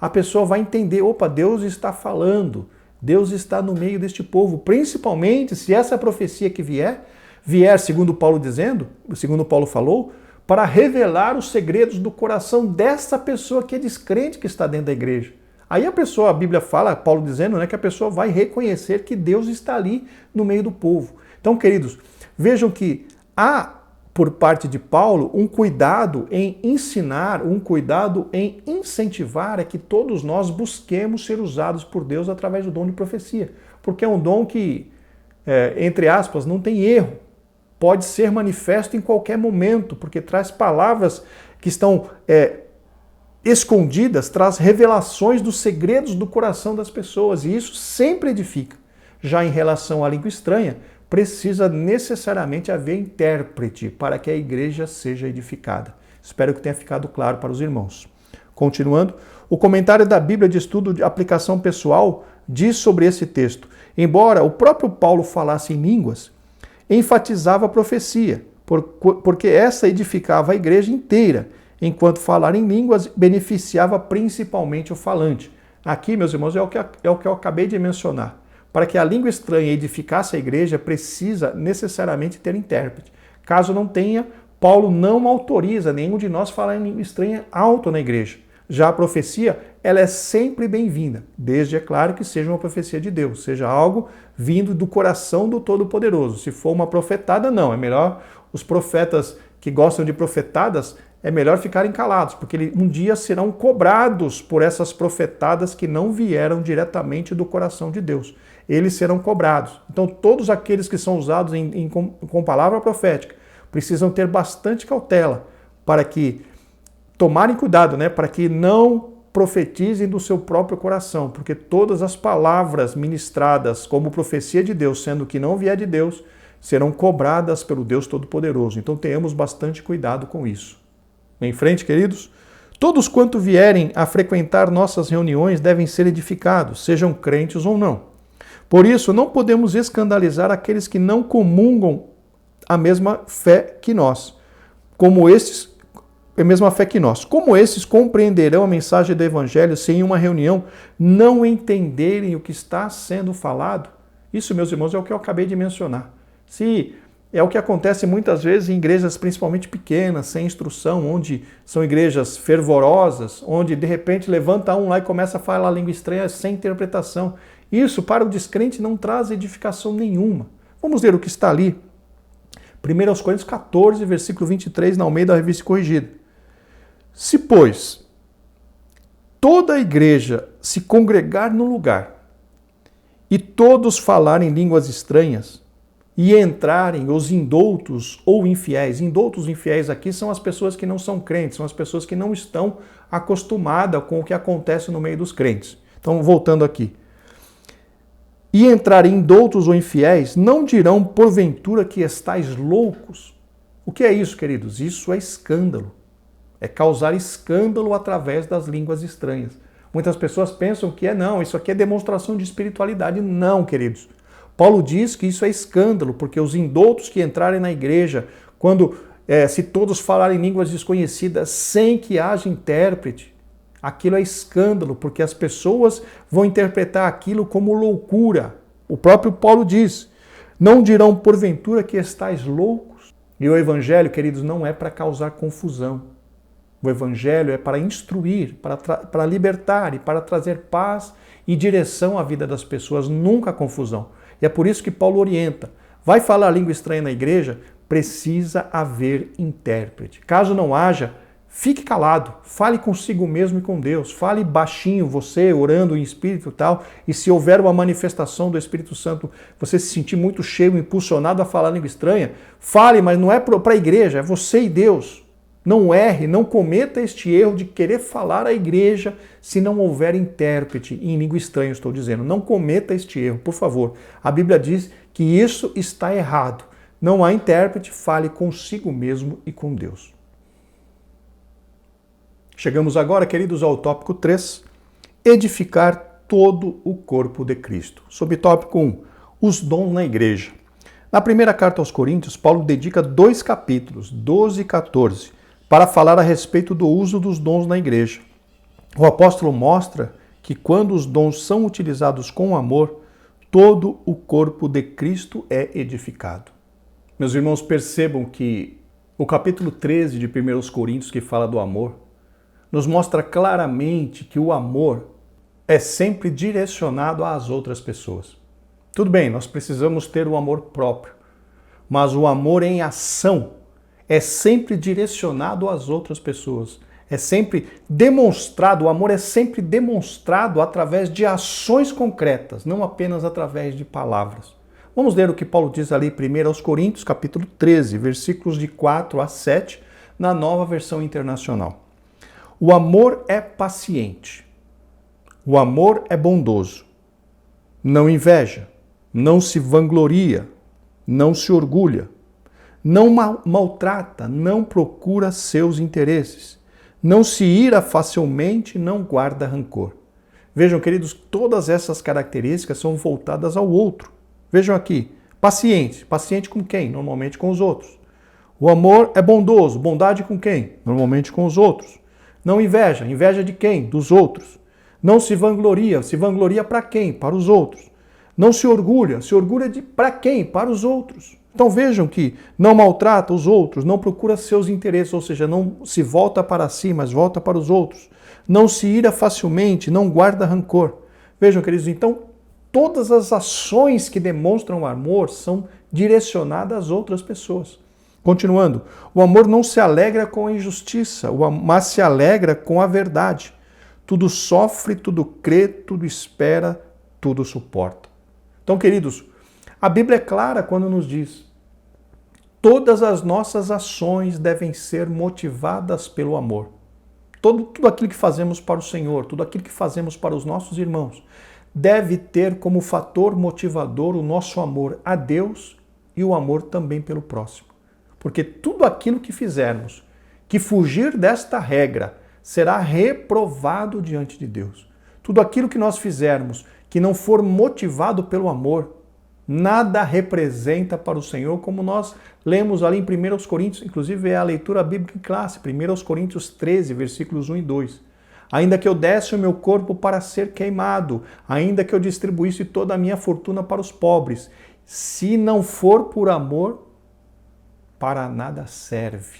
a pessoa vai entender, opa, Deus está falando, Deus está no meio deste povo, principalmente se essa profecia que vier, segundo Paulo dizendo, segundo Paulo falou, para revelar os segredos do coração dessa pessoa que é descrente que está dentro da igreja. Aí a Bíblia fala, Paulo dizendo, né, que a pessoa vai reconhecer que Deus está ali no meio do povo. Então, queridos, vejam que há, por parte de Paulo, um cuidado em ensinar, um cuidado em incentivar, é que todos nós busquemos ser usados por Deus através do dom de profecia. Porque é um dom que, entre aspas, não tem erro. Pode ser manifesto em qualquer momento, porque traz palavras que estão escondidas, traz revelações dos segredos do coração das pessoas, e isso sempre edifica. Já em relação à língua estranha, precisa necessariamente haver intérprete para que a igreja seja edificada. Espero que tenha ficado claro para os irmãos. Continuando, o comentário da Bíblia de Estudo de Aplicação Pessoal diz sobre esse texto: embora o próprio Paulo falasse em línguas, enfatizava a profecia, porque essa edificava a igreja inteira, enquanto falar em línguas beneficiava principalmente o falante. Aqui, meus irmãos, é o que eu acabei de mencionar. Para que a língua estranha edificasse a igreja, precisa necessariamente ter intérprete. Caso não tenha, Paulo não autoriza nenhum de nós falar em língua estranha alto na igreja. Já a profecia, ela é sempre bem-vinda, desde, é claro, que seja uma profecia de Deus, seja algo vindo do coração do Todo-Poderoso. Se for uma profetada, não. É melhor os profetas que gostam de profetadas, é melhor ficarem calados, porque um dia serão cobrados por essas profetadas que não vieram diretamente do coração de Deus. Eles serão cobrados. Então, todos aqueles que são usados com palavra profética precisam ter bastante cautela para que tomarem cuidado, né, para que não profetizem do seu próprio coração, porque todas as palavras ministradas como profecia de Deus, sendo que não vier de Deus, serão cobradas pelo Deus Todo-Poderoso. Então, tenhamos bastante cuidado com isso. Em frente, queridos. Todos quanto vierem a frequentar nossas reuniões devem ser edificados, sejam crentes ou não. Por isso, não podemos escandalizar aqueles que não comungam a mesma fé que nós. Como estes compreenderão a mensagem do Evangelho se em uma reunião não entenderem o que está sendo falado? Isso, meus irmãos, é o que eu acabei de mencionar. Se É o que acontece muitas vezes em igrejas principalmente pequenas, sem instrução, onde são igrejas fervorosas, onde de repente levanta um lá e começa a falar língua estranha sem interpretação. Isso para o descrente não traz edificação nenhuma. Vamos ler o que está ali. 1 Coríntios 14, versículo 23, na Almeida Revista Corrigida. Se, pois, toda a igreja se congregar no lugar e todos falarem línguas estranhas e entrarem os indoutos ou infiéis, indoutos e infiéis aqui são as pessoas que não são crentes, são as pessoas que não estão acostumadas com o que acontece no meio dos crentes. Então, voltando aqui. E entrarem indoutos ou infiéis, não dirão porventura que estáis loucos. O que é isso, queridos? Isso é escândalo. É causar escândalo através das línguas estranhas. Muitas pessoas pensam que não, isso aqui é demonstração de espiritualidade. Não, queridos. Paulo diz que isso é escândalo, porque os indoutos que entrarem na igreja, quando se todos falarem línguas desconhecidas sem que haja intérprete, aquilo é escândalo, porque as pessoas vão interpretar aquilo como loucura. O próprio Paulo diz, não dirão porventura que estáis loucos? E o evangelho, queridos, não é para causar confusão. O evangelho é para instruir, para libertar e para trazer paz e direção à vida das pessoas, nunca confusão. E é por isso que Paulo orienta. Vai falar língua estranha na igreja? Precisa haver intérprete. Caso não haja, fique calado, fale consigo mesmo e com Deus, fale baixinho, você orando em espírito e tal, e se houver uma manifestação do Espírito Santo, você se sentir muito cheio, impulsionado a falar língua estranha, fale, mas não é para a igreja, é você e Deus. Não erre, não cometa este erro de querer falar à igreja se não houver intérprete, em língua estranha estou dizendo. Não cometa este erro, por favor. A Bíblia diz que isso está errado. Não há intérprete, fale consigo mesmo e com Deus. Chegamos agora, queridos, ao tópico 3, edificar todo o corpo de Cristo. Subtópico 1, os dons na igreja. Na primeira carta aos Coríntios, Paulo dedica 2 capítulos, 12 e 14, para falar a respeito do uso dos dons na igreja. O apóstolo mostra que quando os dons são utilizados com amor, todo o corpo de Cristo é edificado. Meus irmãos, percebam que o capítulo 13 de 1 Coríntios, que fala do amor, nos mostra claramente que o amor é sempre direcionado às outras pessoas. Tudo bem, nós precisamos ter o amor próprio, mas o amor em ação é sempre direcionado às outras pessoas. É sempre demonstrado, o amor é sempre demonstrado através de ações concretas, não apenas através de palavras. Vamos ler o que Paulo diz ali primeiro aos Coríntios, capítulo 13, versículos de 4 a 7, na Nova Versão Internacional. O amor é paciente. O amor é bondoso. Não inveja, não se vangloria, não se orgulha, não maltrata, não procura seus interesses, não se ira facilmente, não guarda rancor. Vejam, queridos, todas essas características são voltadas ao outro. Vejam aqui, paciente. Paciente com quem? Normalmente com os outros. O amor é bondoso. Bondade com quem? Normalmente com os outros. Não inveja. Inveja de quem? Dos outros. Não se vangloria. Se vangloria para quem? Para os outros. Não se orgulha. Se orgulha para quem? Para os outros. Então vejam que não maltrata os outros, não procura seus interesses, ou seja, não se volta para si, mas volta para os outros. Não se ira facilmente, não guarda rancor. Vejam, queridos, então todas as ações que demonstram amor são direcionadas às outras pessoas. Continuando, o amor não se alegra com a injustiça, mas se alegra com a verdade. Tudo sofre, tudo crê, tudo espera, tudo suporta. Então, queridos, a Bíblia é clara quando nos diz: todas as nossas ações devem ser motivadas pelo amor. Tudo aquilo que fazemos para o Senhor, tudo aquilo que fazemos para os nossos irmãos, deve ter como fator motivador o nosso amor a Deus e o amor também pelo próximo. Porque tudo aquilo que fizermos que fugir desta regra será reprovado diante de Deus. Tudo aquilo que nós fizermos que não for motivado pelo amor, nada representa para o Senhor, como nós lemos ali em 1 Coríntios, inclusive é a leitura bíblica em classe, 1 Coríntios 13, versículos 1 e 2. Ainda que eu desse o meu corpo para ser queimado, ainda que eu distribuísse toda a minha fortuna para os pobres, se não for por amor, para nada serve.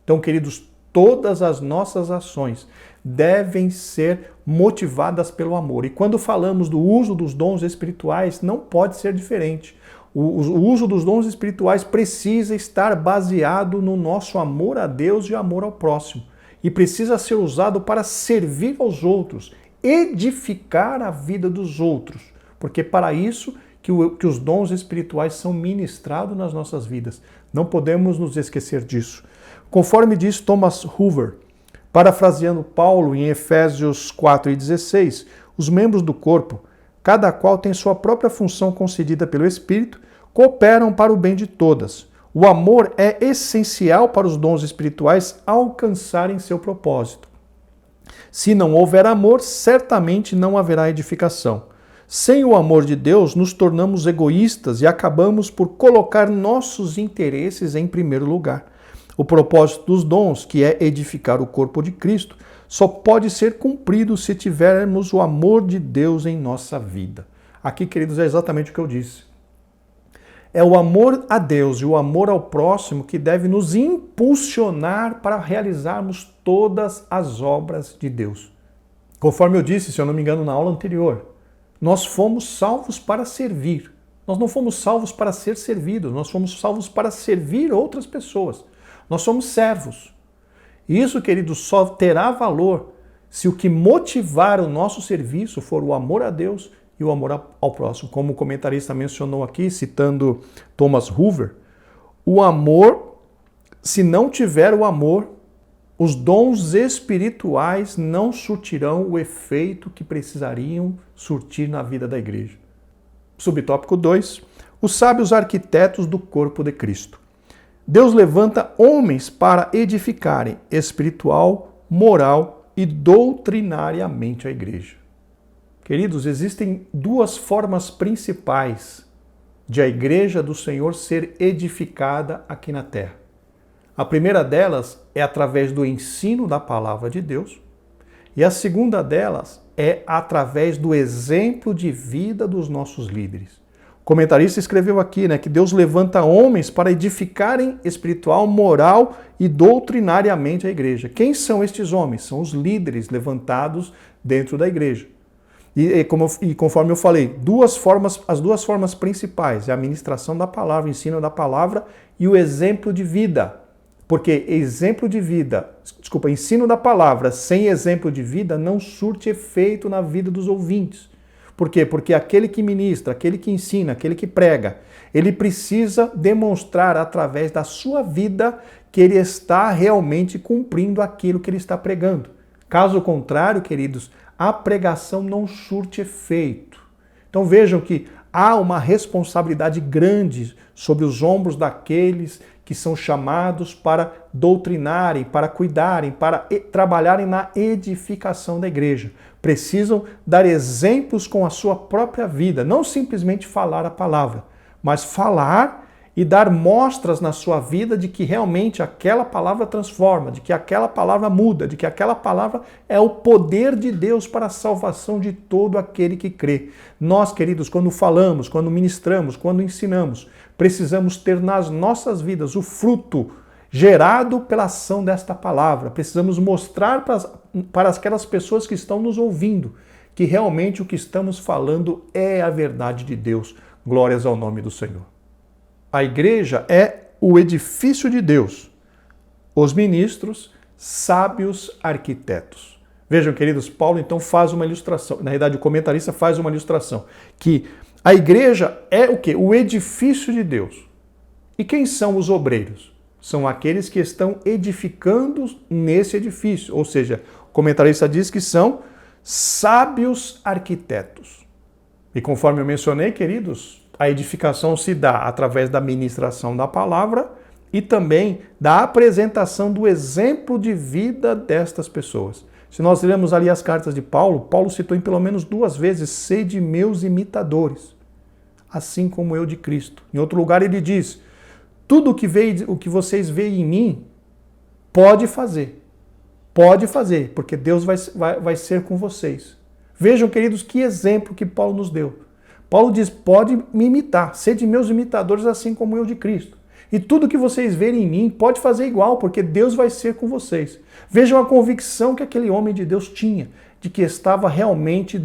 Então, queridos, todas as nossas ações devem ser motivadas pelo amor. E quando falamos do uso dos dons espirituais, não pode ser diferente. O uso dos dons espirituais precisa estar baseado no nosso amor a Deus e amor ao próximo. E precisa ser usado para servir aos outros, edificar a vida dos outros. Porque para isso que os dons espirituais são ministrados nas nossas vidas. Não podemos nos esquecer disso. Conforme diz Thomas Hoover, parafraseando Paulo em Efésios 4:16, os membros do corpo, cada qual tem sua própria função concedida pelo Espírito, cooperam para o bem de todas. O amor é essencial para os dons espirituais alcançarem seu propósito. Se não houver amor, certamente não haverá edificação. Sem o amor de Deus, nos tornamos egoístas e acabamos por colocar nossos interesses em primeiro lugar. O propósito dos dons, que é edificar o corpo de Cristo, só pode ser cumprido se tivermos o amor de Deus em nossa vida. Aqui, queridos, é exatamente o que eu disse. É o amor a Deus e o amor ao próximo que deve nos impulsionar para realizarmos todas as obras de Deus. Conforme eu disse, se eu não me engano, na aula anterior, nós fomos salvos para servir. Nós não fomos salvos para ser servidos, nós fomos salvos para servir outras pessoas. Nós somos servos. E isso, queridos, só terá valor se o que motivar o nosso serviço for o amor a Deus e o amor ao próximo. Como o comentarista mencionou aqui, citando Thomas Hoover, o amor, se não tiver o amor, os dons espirituais não surtirão o efeito que precisariam surtir na vida da igreja. Subtópico 2. Os sábios arquitetos do corpo de Cristo. Deus levanta homens para edificarem espiritual, moral e doutrinariamente a igreja. Queridos, existem duas formas principais de a igreja do Senhor ser edificada aqui na terra. A primeira delas é através do ensino da palavra de Deus, e a segunda delas é através do exemplo de vida dos nossos líderes. O comentarista escreveu aqui, que Deus levanta homens para edificarem espiritual, moral e doutrinariamente a igreja. Quem são estes homens? São os líderes levantados dentro da igreja. E conforme eu falei, as duas formas principais é a ministração da palavra, o ensino da palavra e o exemplo de vida. Porque ensino da palavra sem exemplo de vida não surte efeito na vida dos ouvintes. Por quê? Porque aquele que ministra, aquele que ensina, aquele que prega, ele precisa demonstrar através da sua vida que ele está realmente cumprindo aquilo que ele está pregando. Caso contrário, queridos, a pregação não surte efeito. Então vejam que há uma responsabilidade grande sobre os ombros daqueles que são chamados para doutrinarem, para cuidarem, para trabalharem na edificação da igreja. Precisam dar exemplos com a sua própria vida, não simplesmente falar a palavra, mas falar e dar mostras na sua vida de que realmente aquela palavra transforma, de que aquela palavra muda, de que aquela palavra é o poder de Deus para a salvação de todo aquele que crê. Nós, queridos, quando falamos, quando ministramos, quando ensinamos, precisamos ter nas nossas vidas o fruto gerado pela ação desta palavra. Precisamos mostrar para aquelas pessoas que estão nos ouvindo que realmente o que estamos falando é a verdade de Deus. Glórias ao nome do Senhor. A igreja é o edifício de Deus. Os ministros, sábios arquitetos. Vejam, queridos, Paulo então faz uma ilustração. Na verdade, o comentarista faz uma ilustração. Que a igreja é o quê? O edifício de Deus. E quem são os obreiros? São aqueles que estão edificando nesse edifício. Ou seja, o comentarista diz que são sábios arquitetos. E conforme eu mencionei, queridos, a edificação se dá através da ministração da palavra e também da apresentação do exemplo de vida destas pessoas. Se nós lermos ali as cartas de Paulo, Paulo citou em pelo menos 2 vezes: sede meus imitadores, assim como eu de Cristo. Em outro lugar ele diz: tudo o que vocês veem em mim, pode fazer, porque Deus vai ser com vocês. Vejam, queridos, que exemplo que Paulo nos deu. Paulo diz: pode me imitar, sede meus imitadores assim como eu de Cristo. E tudo que vocês verem em mim pode fazer igual, porque Deus vai ser com vocês. Vejam a convicção que aquele homem de Deus tinha, de que estava realmente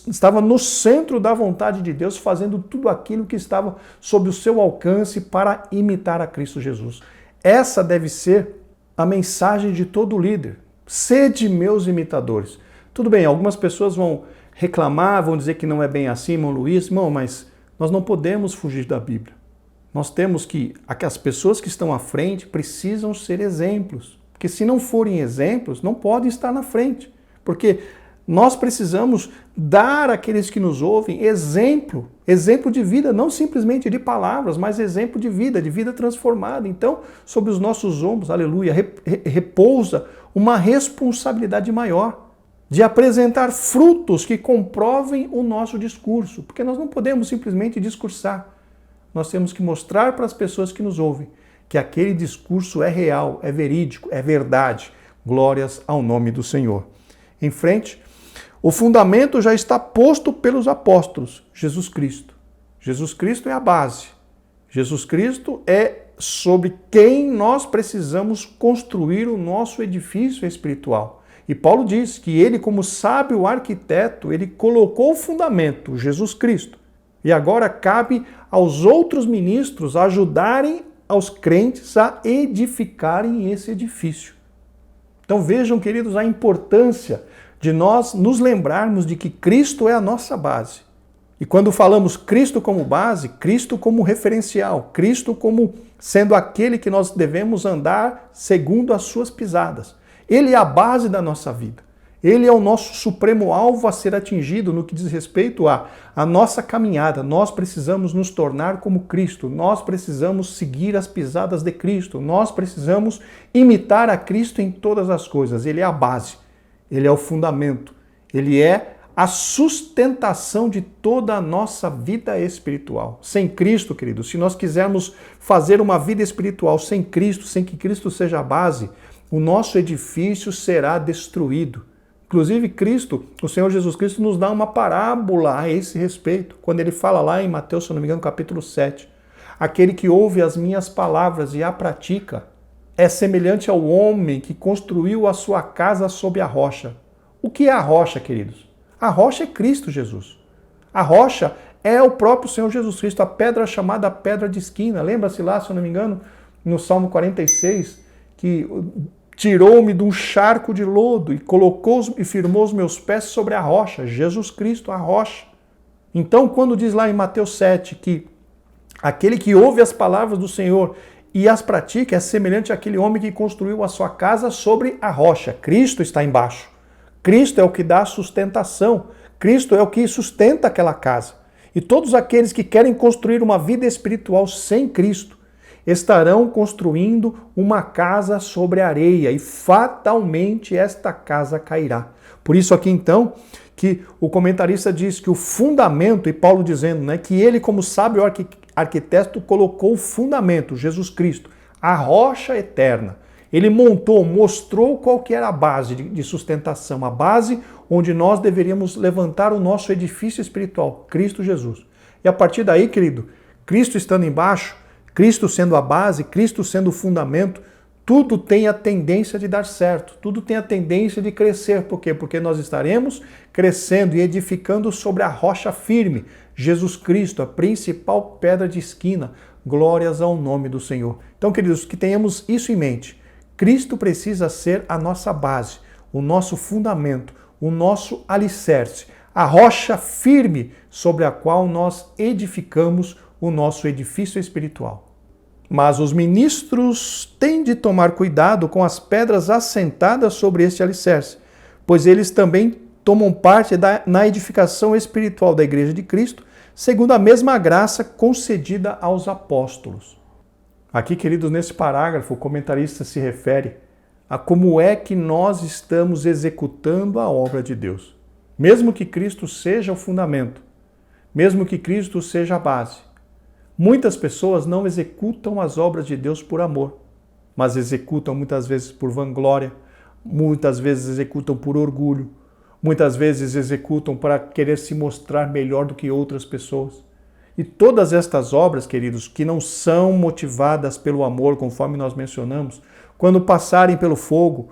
estava no centro da vontade de Deus, fazendo tudo aquilo que estava sob o seu alcance para imitar a Cristo Jesus. Essa deve ser a mensagem de todo líder. Sede meus imitadores. Tudo bem, algumas pessoas vão reclamar, vão dizer que não é bem assim, irmão Luiz, mas nós não podemos fugir da Bíblia. Nós temos que, as pessoas que estão à frente precisam ser exemplos. Porque se não forem exemplos, não podem estar na frente. Porque nós precisamos dar àqueles que nos ouvem exemplo de vida, não simplesmente de palavras, mas exemplo de vida transformada. Então, sobre os nossos ombros, aleluia, repousa uma responsabilidade maior de apresentar frutos que comprovem o nosso discurso, porque nós não podemos simplesmente discursar. Nós temos que mostrar para as pessoas que nos ouvem que aquele discurso é real, é verídico, é verdade. Glórias ao nome do Senhor. Em frente, o fundamento já está posto pelos apóstolos, Jesus Cristo. Jesus Cristo é a base. Jesus Cristo é sobre quem nós precisamos construir o nosso edifício espiritual. E Paulo diz que ele, como sábio arquiteto, ele colocou o fundamento, Jesus Cristo. E agora cabe aos outros ministros ajudarem aos crentes a edificarem esse edifício. Então vejam, queridos, a importância de nós nos lembrarmos de que Cristo é a nossa base. E quando falamos Cristo como base, Cristo como referencial, Cristo como sendo aquele que nós devemos andar segundo as suas pisadas. Ele é a base da nossa vida. Ele é o nosso supremo alvo a ser atingido no que diz respeito à nossa caminhada. Nós precisamos nos tornar como Cristo. Nós precisamos seguir as pisadas de Cristo. Nós precisamos imitar a Cristo em todas as coisas. Ele é a base. Ele é o fundamento. Ele é a sustentação de toda a nossa vida espiritual. Sem Cristo, queridos, se nós quisermos fazer uma vida espiritual sem Cristo, sem que Cristo seja a base, o nosso edifício será destruído. Inclusive, Cristo, o Senhor Jesus Cristo, nos dá uma parábola a esse respeito, quando ele fala lá em Mateus, se não me engano, capítulo 7. Aquele que ouve as minhas palavras e a pratica é semelhante ao homem que construiu a sua casa sob a rocha. O que é a rocha, queridos? A rocha é Cristo Jesus. A rocha é o próprio Senhor Jesus Cristo, a pedra chamada pedra de esquina. Lembra-se lá, se eu não me engano, no Salmo 46, que tirou-me de um charco de lodo e colocou e firmou os meus pés sobre a rocha. Jesus Cristo, a rocha. Então, quando diz lá em Mateus 7 que aquele que ouve as palavras do Senhor e as pratica é semelhante àquele homem que construiu a sua casa sobre a rocha. Cristo está embaixo. Cristo é o que dá sustentação. Cristo é o que sustenta aquela casa. E todos aqueles que querem construir uma vida espiritual sem Cristo estarão construindo uma casa sobre areia e fatalmente esta casa cairá. Por isso aqui então que o comentarista diz que o fundamento, e Paulo dizendo, né, que ele como sábio arquiteto colocou o fundamento, Jesus Cristo, a rocha eterna. Ele mostrou qual que era a base de sustentação, a base onde nós deveríamos levantar o nosso edifício espiritual, Cristo Jesus. E a partir daí, querido, Cristo estando embaixo, Cristo sendo a base, Cristo sendo o fundamento, tudo tem a tendência de dar certo, tudo tem a tendência de crescer. Por quê? Porque nós estaremos crescendo e edificando sobre a rocha firme, Jesus Cristo, a principal pedra de esquina. Glórias ao nome do Senhor. Então, queridos, que tenhamos isso em mente. Cristo precisa ser a nossa base, o nosso fundamento, o nosso alicerce, a rocha firme sobre a qual nós edificamos o nosso edifício espiritual. Mas os ministros têm de tomar cuidado com as pedras assentadas sobre este alicerce, pois eles também tomam parte na edificação espiritual da Igreja de Cristo, segundo a mesma graça concedida aos apóstolos. Aqui, queridos, nesse parágrafo, o comentarista se refere a como é que nós estamos executando a obra de Deus. Mesmo que Cristo seja o fundamento, mesmo que Cristo seja a base, muitas pessoas não executam as obras de Deus por amor, mas executam muitas vezes por vanglória, muitas vezes executam por orgulho, muitas vezes executam para querer se mostrar melhor do que outras pessoas. E todas estas obras, queridos, que não são motivadas pelo amor, conforme nós mencionamos, quando passarem pelo fogo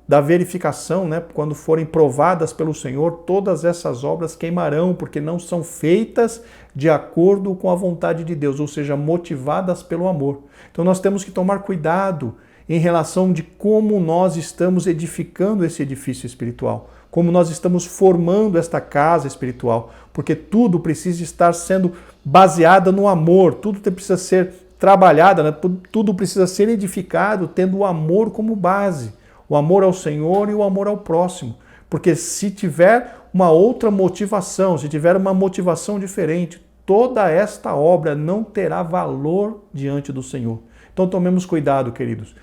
da verificação, né? Quando forem provadas pelo Senhor, todas essas obras queimarão, porque não são feitas de acordo com a vontade de Deus, ou seja, motivadas pelo amor. Então nós temos que tomar cuidado em relação de como nós estamos edificando esse edifício espiritual, como nós estamos formando esta casa espiritual, porque tudo precisa estar sendo baseado no amor, tudo precisa ser trabalhado, né? Tudo precisa ser edificado tendo o amor como base. O amor ao Senhor e o amor ao próximo. Porque se tiver uma outra motivação, se tiver uma motivação diferente, toda esta obra não terá valor diante do Senhor. Então tomemos cuidado, queridos.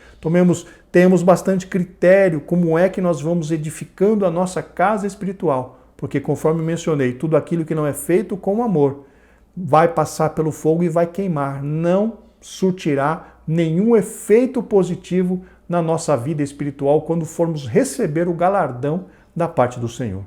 Tenhamos bastante critério como é que nós vamos edificando a nossa casa espiritual. Porque conforme mencionei, tudo aquilo que não é feito com amor vai passar pelo fogo e vai queimar. Não surtirá nenhum efeito positivo na nossa vida espiritual quando formos receber o galardão da parte do Senhor.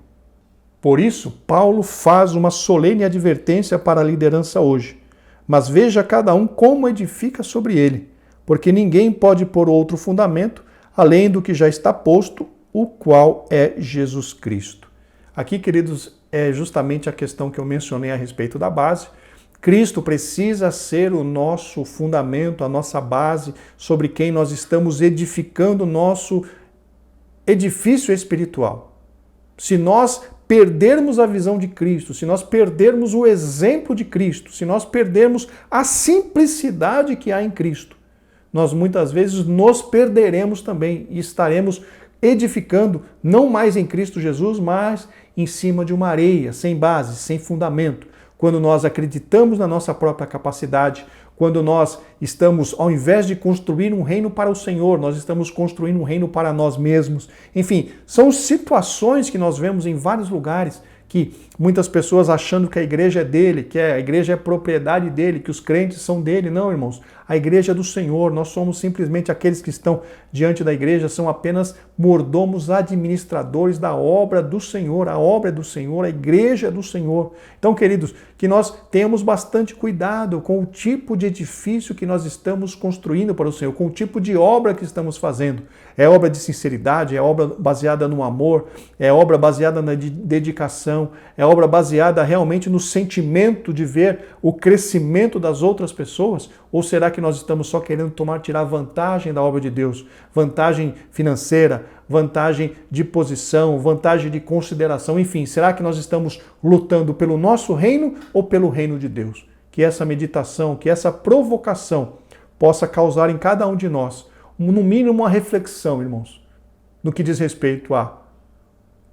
Por isso, Paulo faz uma solene advertência para a liderança hoje. Mas veja cada um como edifica sobre ele, porque ninguém pode pôr outro fundamento além do que já está posto, o qual é Jesus Cristo. Aqui, queridos, é justamente a questão que eu mencionei a respeito da base. Cristo precisa ser o nosso fundamento, a nossa base, sobre quem nós estamos edificando o nosso edifício espiritual. Se nós perdermos a visão de Cristo, se nós perdermos o exemplo de Cristo, se nós perdermos a simplicidade que há em Cristo, nós muitas vezes nos perderemos também e estaremos edificando não mais em Cristo Jesus, mas em cima de uma areia, sem base, sem fundamento. Quando nós acreditamos na nossa própria capacidade, quando nós estamos, ao invés de construir um reino para o Senhor, nós estamos construindo um reino para nós mesmos. Enfim, são situações que nós vemos em vários lugares, que muitas pessoas achando que a igreja é dele, que a igreja é propriedade dele, que os crentes são dele. Não, irmãos. A igreja é do Senhor. Nós somos simplesmente aqueles que estão diante da igreja, são apenas mordomos administradores da obra do Senhor. A obra é do Senhor, a igreja é do Senhor. Então, queridos, que nós tenhamos bastante cuidado com o tipo de edifício que nós estamos construindo para o Senhor, com o tipo de obra que estamos fazendo. É obra de sinceridade, é obra baseada no amor, é obra baseada na dedicação, é obra baseada realmente no sentimento de ver o crescimento das outras pessoas? Ou será que nós estamos só querendo tirar vantagem da obra de Deus? Vantagem financeira, vantagem de posição, vantagem de consideração, enfim, será que nós estamos lutando pelo nosso reino ou pelo reino de Deus? Que essa meditação, que essa provocação possa causar em cada um de nós, no mínimo, uma reflexão, irmãos, no que diz respeito a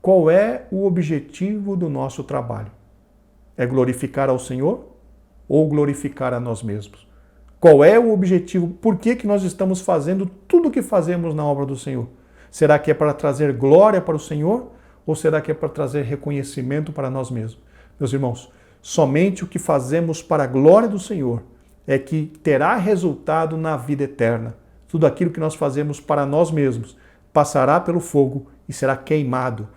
qual é o objetivo do nosso trabalho. É glorificar ao Senhor ou glorificar a nós mesmos? Qual é o objetivo? Por que nós estamos fazendo tudo o que fazemos na obra do Senhor? Será que é para trazer glória para o Senhor ou será que é para trazer reconhecimento para nós mesmos? Meus irmãos, somente o que fazemos para a glória do Senhor é que terá resultado na vida eterna. Tudo aquilo que nós fazemos para nós mesmos passará pelo fogo e será queimado.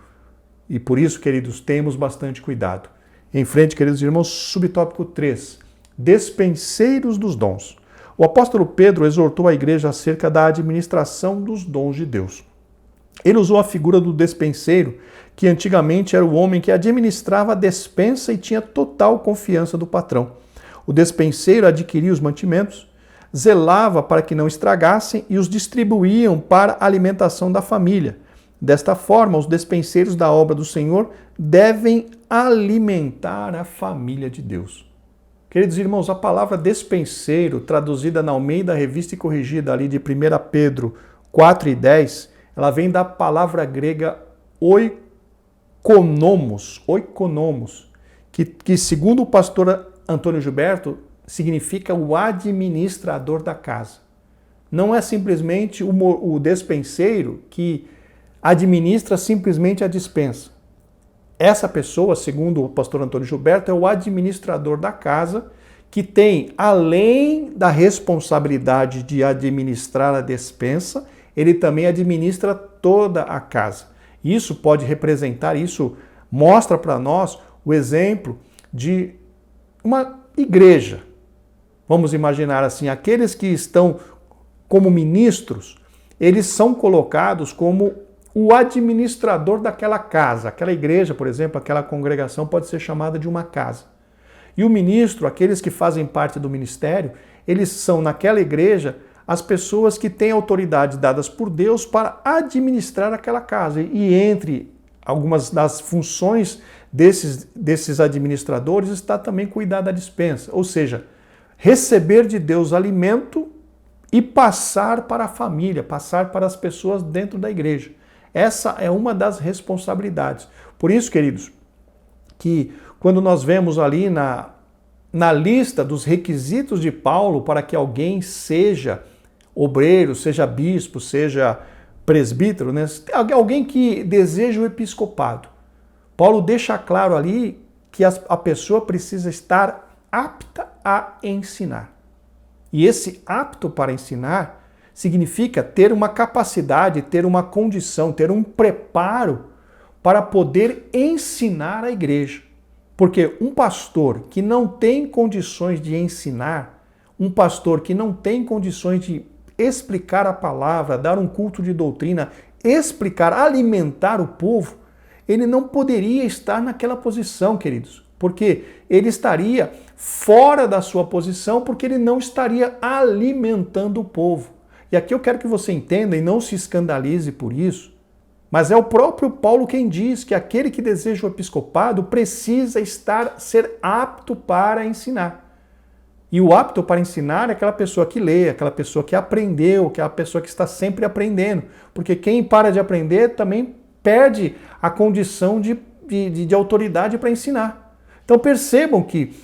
E por isso, queridos, temos bastante cuidado. Em frente, queridos irmãos, subtópico 3. Despenseiros dos dons. O apóstolo Pedro exortou a igreja acerca da administração dos dons de Deus. Ele usou a figura do despenseiro, que antigamente era o homem que administrava a despensa e tinha total confiança do patrão. O despenseiro adquiria os mantimentos, zelava para que não estragassem e os distribuíam para a alimentação da família. Desta forma, os despenseiros da obra do Senhor devem alimentar a família de Deus. Queridos irmãos, a palavra despenseiro, traduzida na Almeida Revista e Corrigida ali de 1 Pedro 4:10, ela vem da palavra grega oikonomos, que segundo o pastor Antônio Gilberto, significa o administrador da casa. Não é simplesmente o despenseiro que administra simplesmente a despensa. Essa pessoa, segundo o pastor Antônio Gilberto, é o administrador da casa que tem, além da responsabilidade de administrar a despensa, ele também administra toda a casa. Isso pode representar, isso mostra para nós o exemplo de uma igreja, vamos imaginar assim, aqueles que estão como ministros, eles são colocados como o administrador daquela casa. Aquela igreja, por exemplo, aquela congregação pode ser chamada de uma casa. E o ministro, aqueles que fazem parte do ministério, eles são naquela igreja as pessoas que têm autoridade dadas por Deus para administrar aquela casa. E entre algumas das funções desses administradores está também cuidar da despensa, ou seja, receber de Deus alimento e passar para a família, passar para as pessoas dentro da igreja. Essa é uma das responsabilidades. Por isso, queridos, que quando nós vemos ali na lista dos requisitos de Paulo para que alguém seja obreiro, seja bispo, seja presbítero, né? Alguém que deseja o episcopado, Paulo deixa claro ali que a pessoa precisa estar apta a ensinar. E esse apto para ensinar significa ter uma capacidade, ter uma condição, ter um preparo para poder ensinar a igreja. Porque um pastor que não tem condições de ensinar, um pastor que não tem condições de explicar a palavra, dar um culto de doutrina, explicar, alimentar o povo, ele não poderia estar naquela posição, queridos. Porque ele estaria fora da sua posição, porque ele não estaria alimentando o povo. E aqui eu quero que você entenda e não se escandalize por isso, mas é o próprio Paulo quem diz que aquele que deseja o episcopado precisa ser apto para ensinar. E o apto para ensinar é aquela pessoa que lê, aquela pessoa que aprendeu, aquela pessoa que está sempre aprendendo. Porque quem para de aprender também perde a condição de autoridade para ensinar. Então percebam que,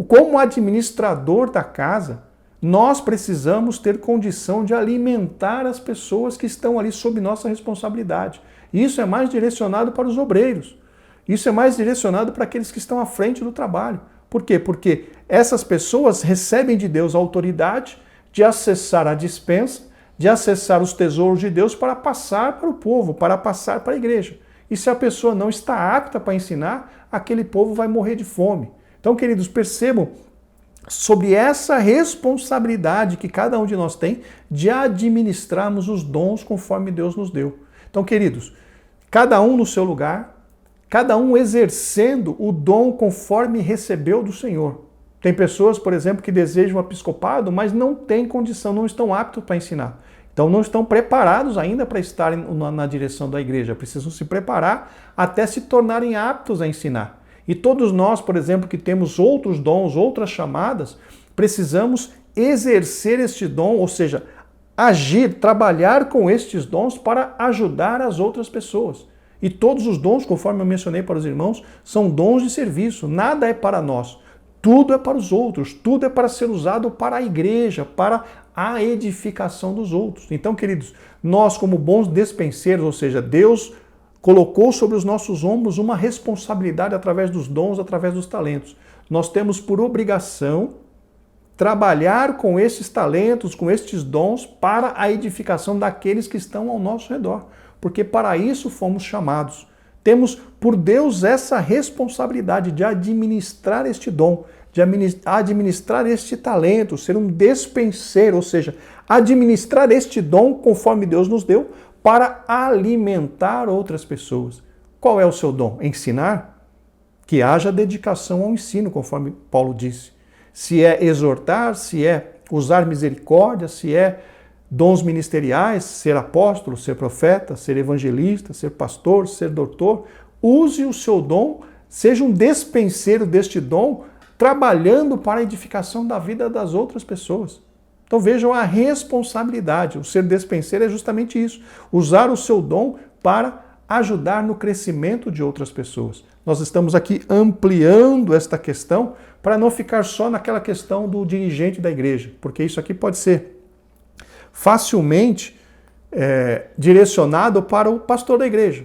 como administrador da casa, nós precisamos ter condição de alimentar as pessoas que estão ali sob nossa responsabilidade. Isso é mais direcionado para os obreiros. Isso é mais direcionado para aqueles que estão à frente do trabalho. Por quê? Porque essas pessoas recebem de Deus a autoridade de acessar a despensa, de acessar os tesouros de Deus para passar para o povo, para passar para a igreja. E se a pessoa não está apta para ensinar, aquele povo vai morrer de fome. Então, queridos, percebam sobre essa responsabilidade que cada um de nós tem de administrarmos os dons conforme Deus nos deu. Então, queridos, cada um no seu lugar, cada um exercendo o dom conforme recebeu do Senhor. Tem pessoas, por exemplo, que desejam um episcopado, mas não têm condição, não estão aptos para ensinar. Então não estão preparados ainda para estarem na direção da igreja. Precisam se preparar até se tornarem aptos a ensinar. E todos nós, por exemplo, que temos outros dons, outras chamadas, precisamos exercer este dom, ou seja, agir, trabalhar com estes dons para ajudar as outras pessoas. E todos os dons, conforme eu mencionei para os irmãos, são dons de serviço. Nada é para nós. Tudo é para os outros. Tudo é para ser usado para a igreja, para a edificação dos outros. Então, queridos, nós como bons despenseiros, ou seja, Deus colocou sobre os nossos ombros uma responsabilidade através dos dons, através dos talentos. Nós temos por obrigação trabalhar com esses talentos, com estes dons, para a edificação daqueles que estão ao nosso redor. Porque para isso fomos chamados. Temos por Deus essa responsabilidade de administrar este dom, de administrar este talento, ser um despenseiro, ou seja, administrar este dom conforme Deus nos deu para alimentar outras pessoas. Qual é o seu dom? Ensinar? Que haja dedicação ao ensino, conforme Paulo disse. Se é exortar, se é usar misericórdia, se é dons ministeriais, ser apóstolo, ser profeta, ser evangelista, ser pastor, ser doutor, use o seu dom, seja um despenseiro deste dom, trabalhando para a edificação da vida das outras pessoas. Então vejam a responsabilidade. O ser despenseiro é justamente isso, usar o seu dom para ajudar no crescimento de outras pessoas. Nós estamos aqui ampliando esta questão para não ficar só naquela questão do dirigente da igreja, porque isso aqui pode ser facilmente direcionado para o pastor da igreja.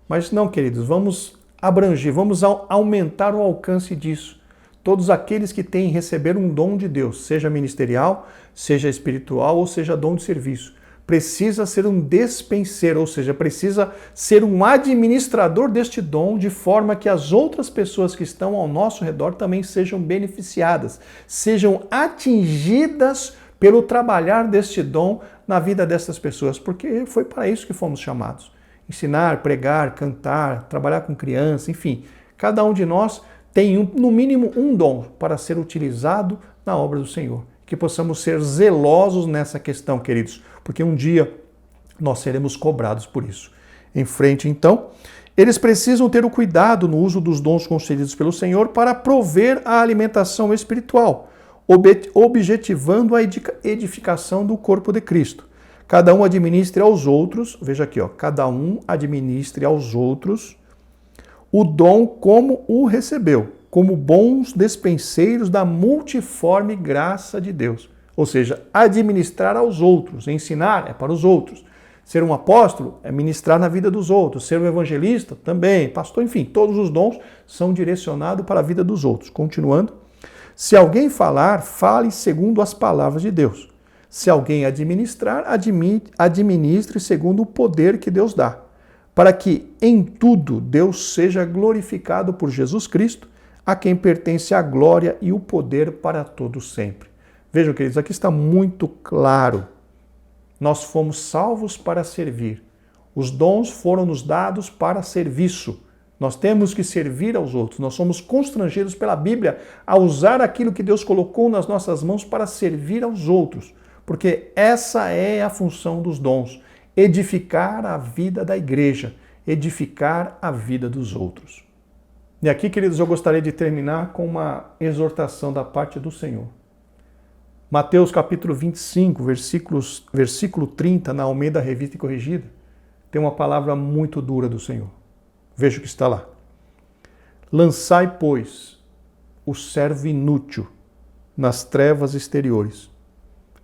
Mas não, queridos, vamos abranger, vamos aumentar o alcance disso. Todos aqueles que têm receber um dom de Deus, seja ministerial, seja espiritual ou seja dom de serviço, precisa ser um despenseiro, ou seja, precisa ser um administrador deste dom, de forma que as outras pessoas que estão ao nosso redor também sejam beneficiadas, sejam atingidas pelo trabalhar deste dom na vida dessas pessoas, porque foi para isso que fomos chamados. Ensinar, pregar, cantar, trabalhar com criança, enfim, cada um de nós tem no mínimo um dom para ser utilizado na obra do Senhor. Que possamos ser zelosos nessa questão, queridos, porque um dia nós seremos cobrados por isso. Em frente, então, eles precisam ter o cuidado no uso dos dons concedidos pelo Senhor para prover a alimentação espiritual, objetivando a edificação do corpo de Cristo. Cada um administre aos outros, veja aqui, cada um administre aos outros o dom como o recebeu, como bons despenseiros da multiforme graça de Deus. Ou seja, administrar aos outros, ensinar é para os outros. Ser um apóstolo é ministrar na vida dos outros. Ser um evangelista também, pastor, enfim, todos os dons são direcionados para a vida dos outros. Continuando, se alguém falar, fale segundo as palavras de Deus. Se alguém administrar, administre segundo o poder que Deus dá, para que em tudo Deus seja glorificado por Jesus Cristo, a quem pertence a glória e o poder para todos sempre. Vejam, queridos, aqui está muito claro. Nós fomos salvos para servir. Os dons foram nos dados para serviço. Nós temos que servir aos outros. Nós somos constrangidos pela Bíblia a usar aquilo que Deus colocou nas nossas mãos para servir aos outros. Porque essa é a função dos dons. Edificar a vida da igreja. Edificar a vida dos outros. E aqui, queridos, eu gostaria de terminar com uma exortação da parte do Senhor. Mateus capítulo 25, versículo 30, na Almeida Revista e Corrigida, tem uma palavra muito dura do Senhor. Veja o que está lá. Lançai, pois, o servo inútil nas trevas exteriores.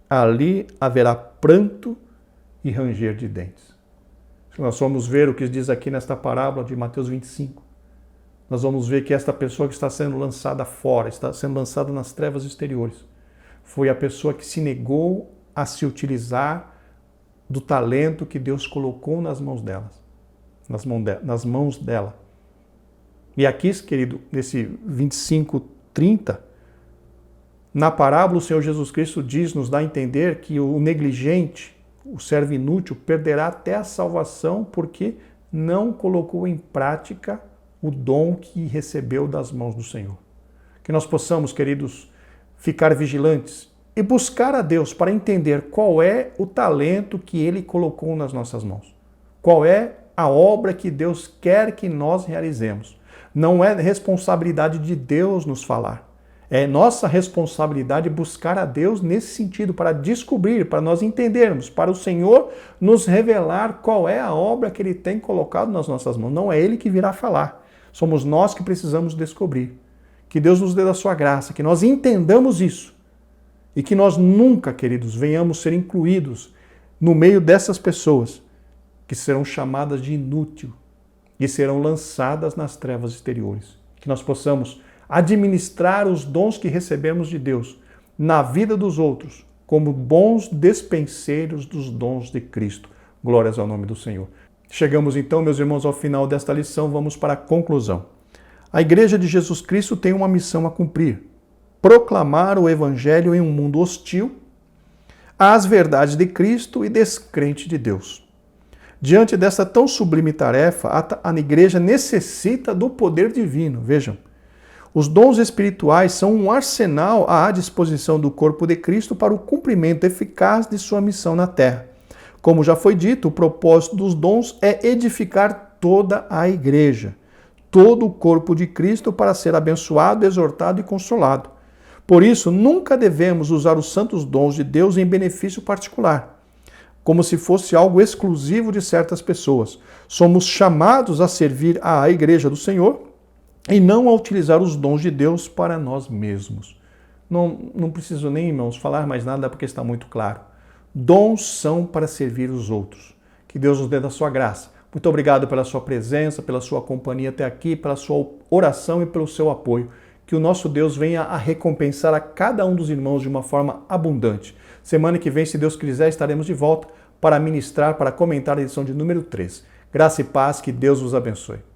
Ali haverá pranto e ranger de dentes. Se nós formos ver o que diz aqui nesta parábola de Mateus 25, nós vamos ver que esta pessoa que está sendo lançada fora, está sendo lançada nas trevas exteriores, foi a pessoa que se negou a se utilizar do talento que Deus colocou nas mãos dela. E aqui, querido, nesse 25:30, na parábola o Senhor Jesus Cristo nos dá a entender que o negligente, o servo inútil, perderá até a salvação porque não colocou em prática o dom que recebeu das mãos do Senhor. Que nós possamos, queridos, ficar vigilantes e buscar a Deus para entender qual é o talento que Ele colocou nas nossas mãos. Qual é a obra que Deus quer que nós realizemos. Não é responsabilidade de Deus nos falar. É nossa responsabilidade buscar a Deus nesse sentido, para descobrir, para nós entendermos, para o Senhor nos revelar qual é a obra que Ele tem colocado nas nossas mãos. Não é Ele que virá falar. Somos nós que precisamos descobrir. Que Deus nos dê da sua graça, que nós entendamos isso. E que nós nunca, queridos, venhamos ser incluídos no meio dessas pessoas que serão chamadas de inútil e serão lançadas nas trevas exteriores. Que nós possamos administrar os dons que recebemos de Deus na vida dos outros, como bons despenseiros dos dons de Cristo. Glórias ao nome do Senhor. Chegamos então, meus irmãos, ao final desta lição, vamos para a conclusão. A Igreja de Jesus Cristo tem uma missão a cumprir: proclamar o Evangelho em um mundo hostil às verdades de Cristo e descrente de Deus. Diante dessa tão sublime tarefa, a Igreja necessita do poder divino. Vejam, os dons espirituais são um arsenal à disposição do corpo de Cristo para o cumprimento eficaz de sua missão na terra. Como já foi dito, o propósito dos dons é edificar toda a igreja, todo o corpo de Cristo para ser abençoado, exortado e consolado. Por isso, nunca devemos usar os santos dons de Deus em benefício particular, como se fosse algo exclusivo de certas pessoas. Somos chamados a servir à igreja do Senhor e não a utilizar os dons de Deus para nós mesmos. Não preciso nem, irmãos, falar mais nada porque está muito claro. Dons são para servir os outros. Que Deus nos dê da sua graça. Muito obrigado pela sua presença, pela sua companhia até aqui, pela sua oração e pelo seu apoio. Que o nosso Deus venha a recompensar a cada um dos irmãos de uma forma abundante. Semana que vem, se Deus quiser, estaremos de volta para ministrar, para comentar a lição de número 3. Graça e paz, que Deus vos abençoe.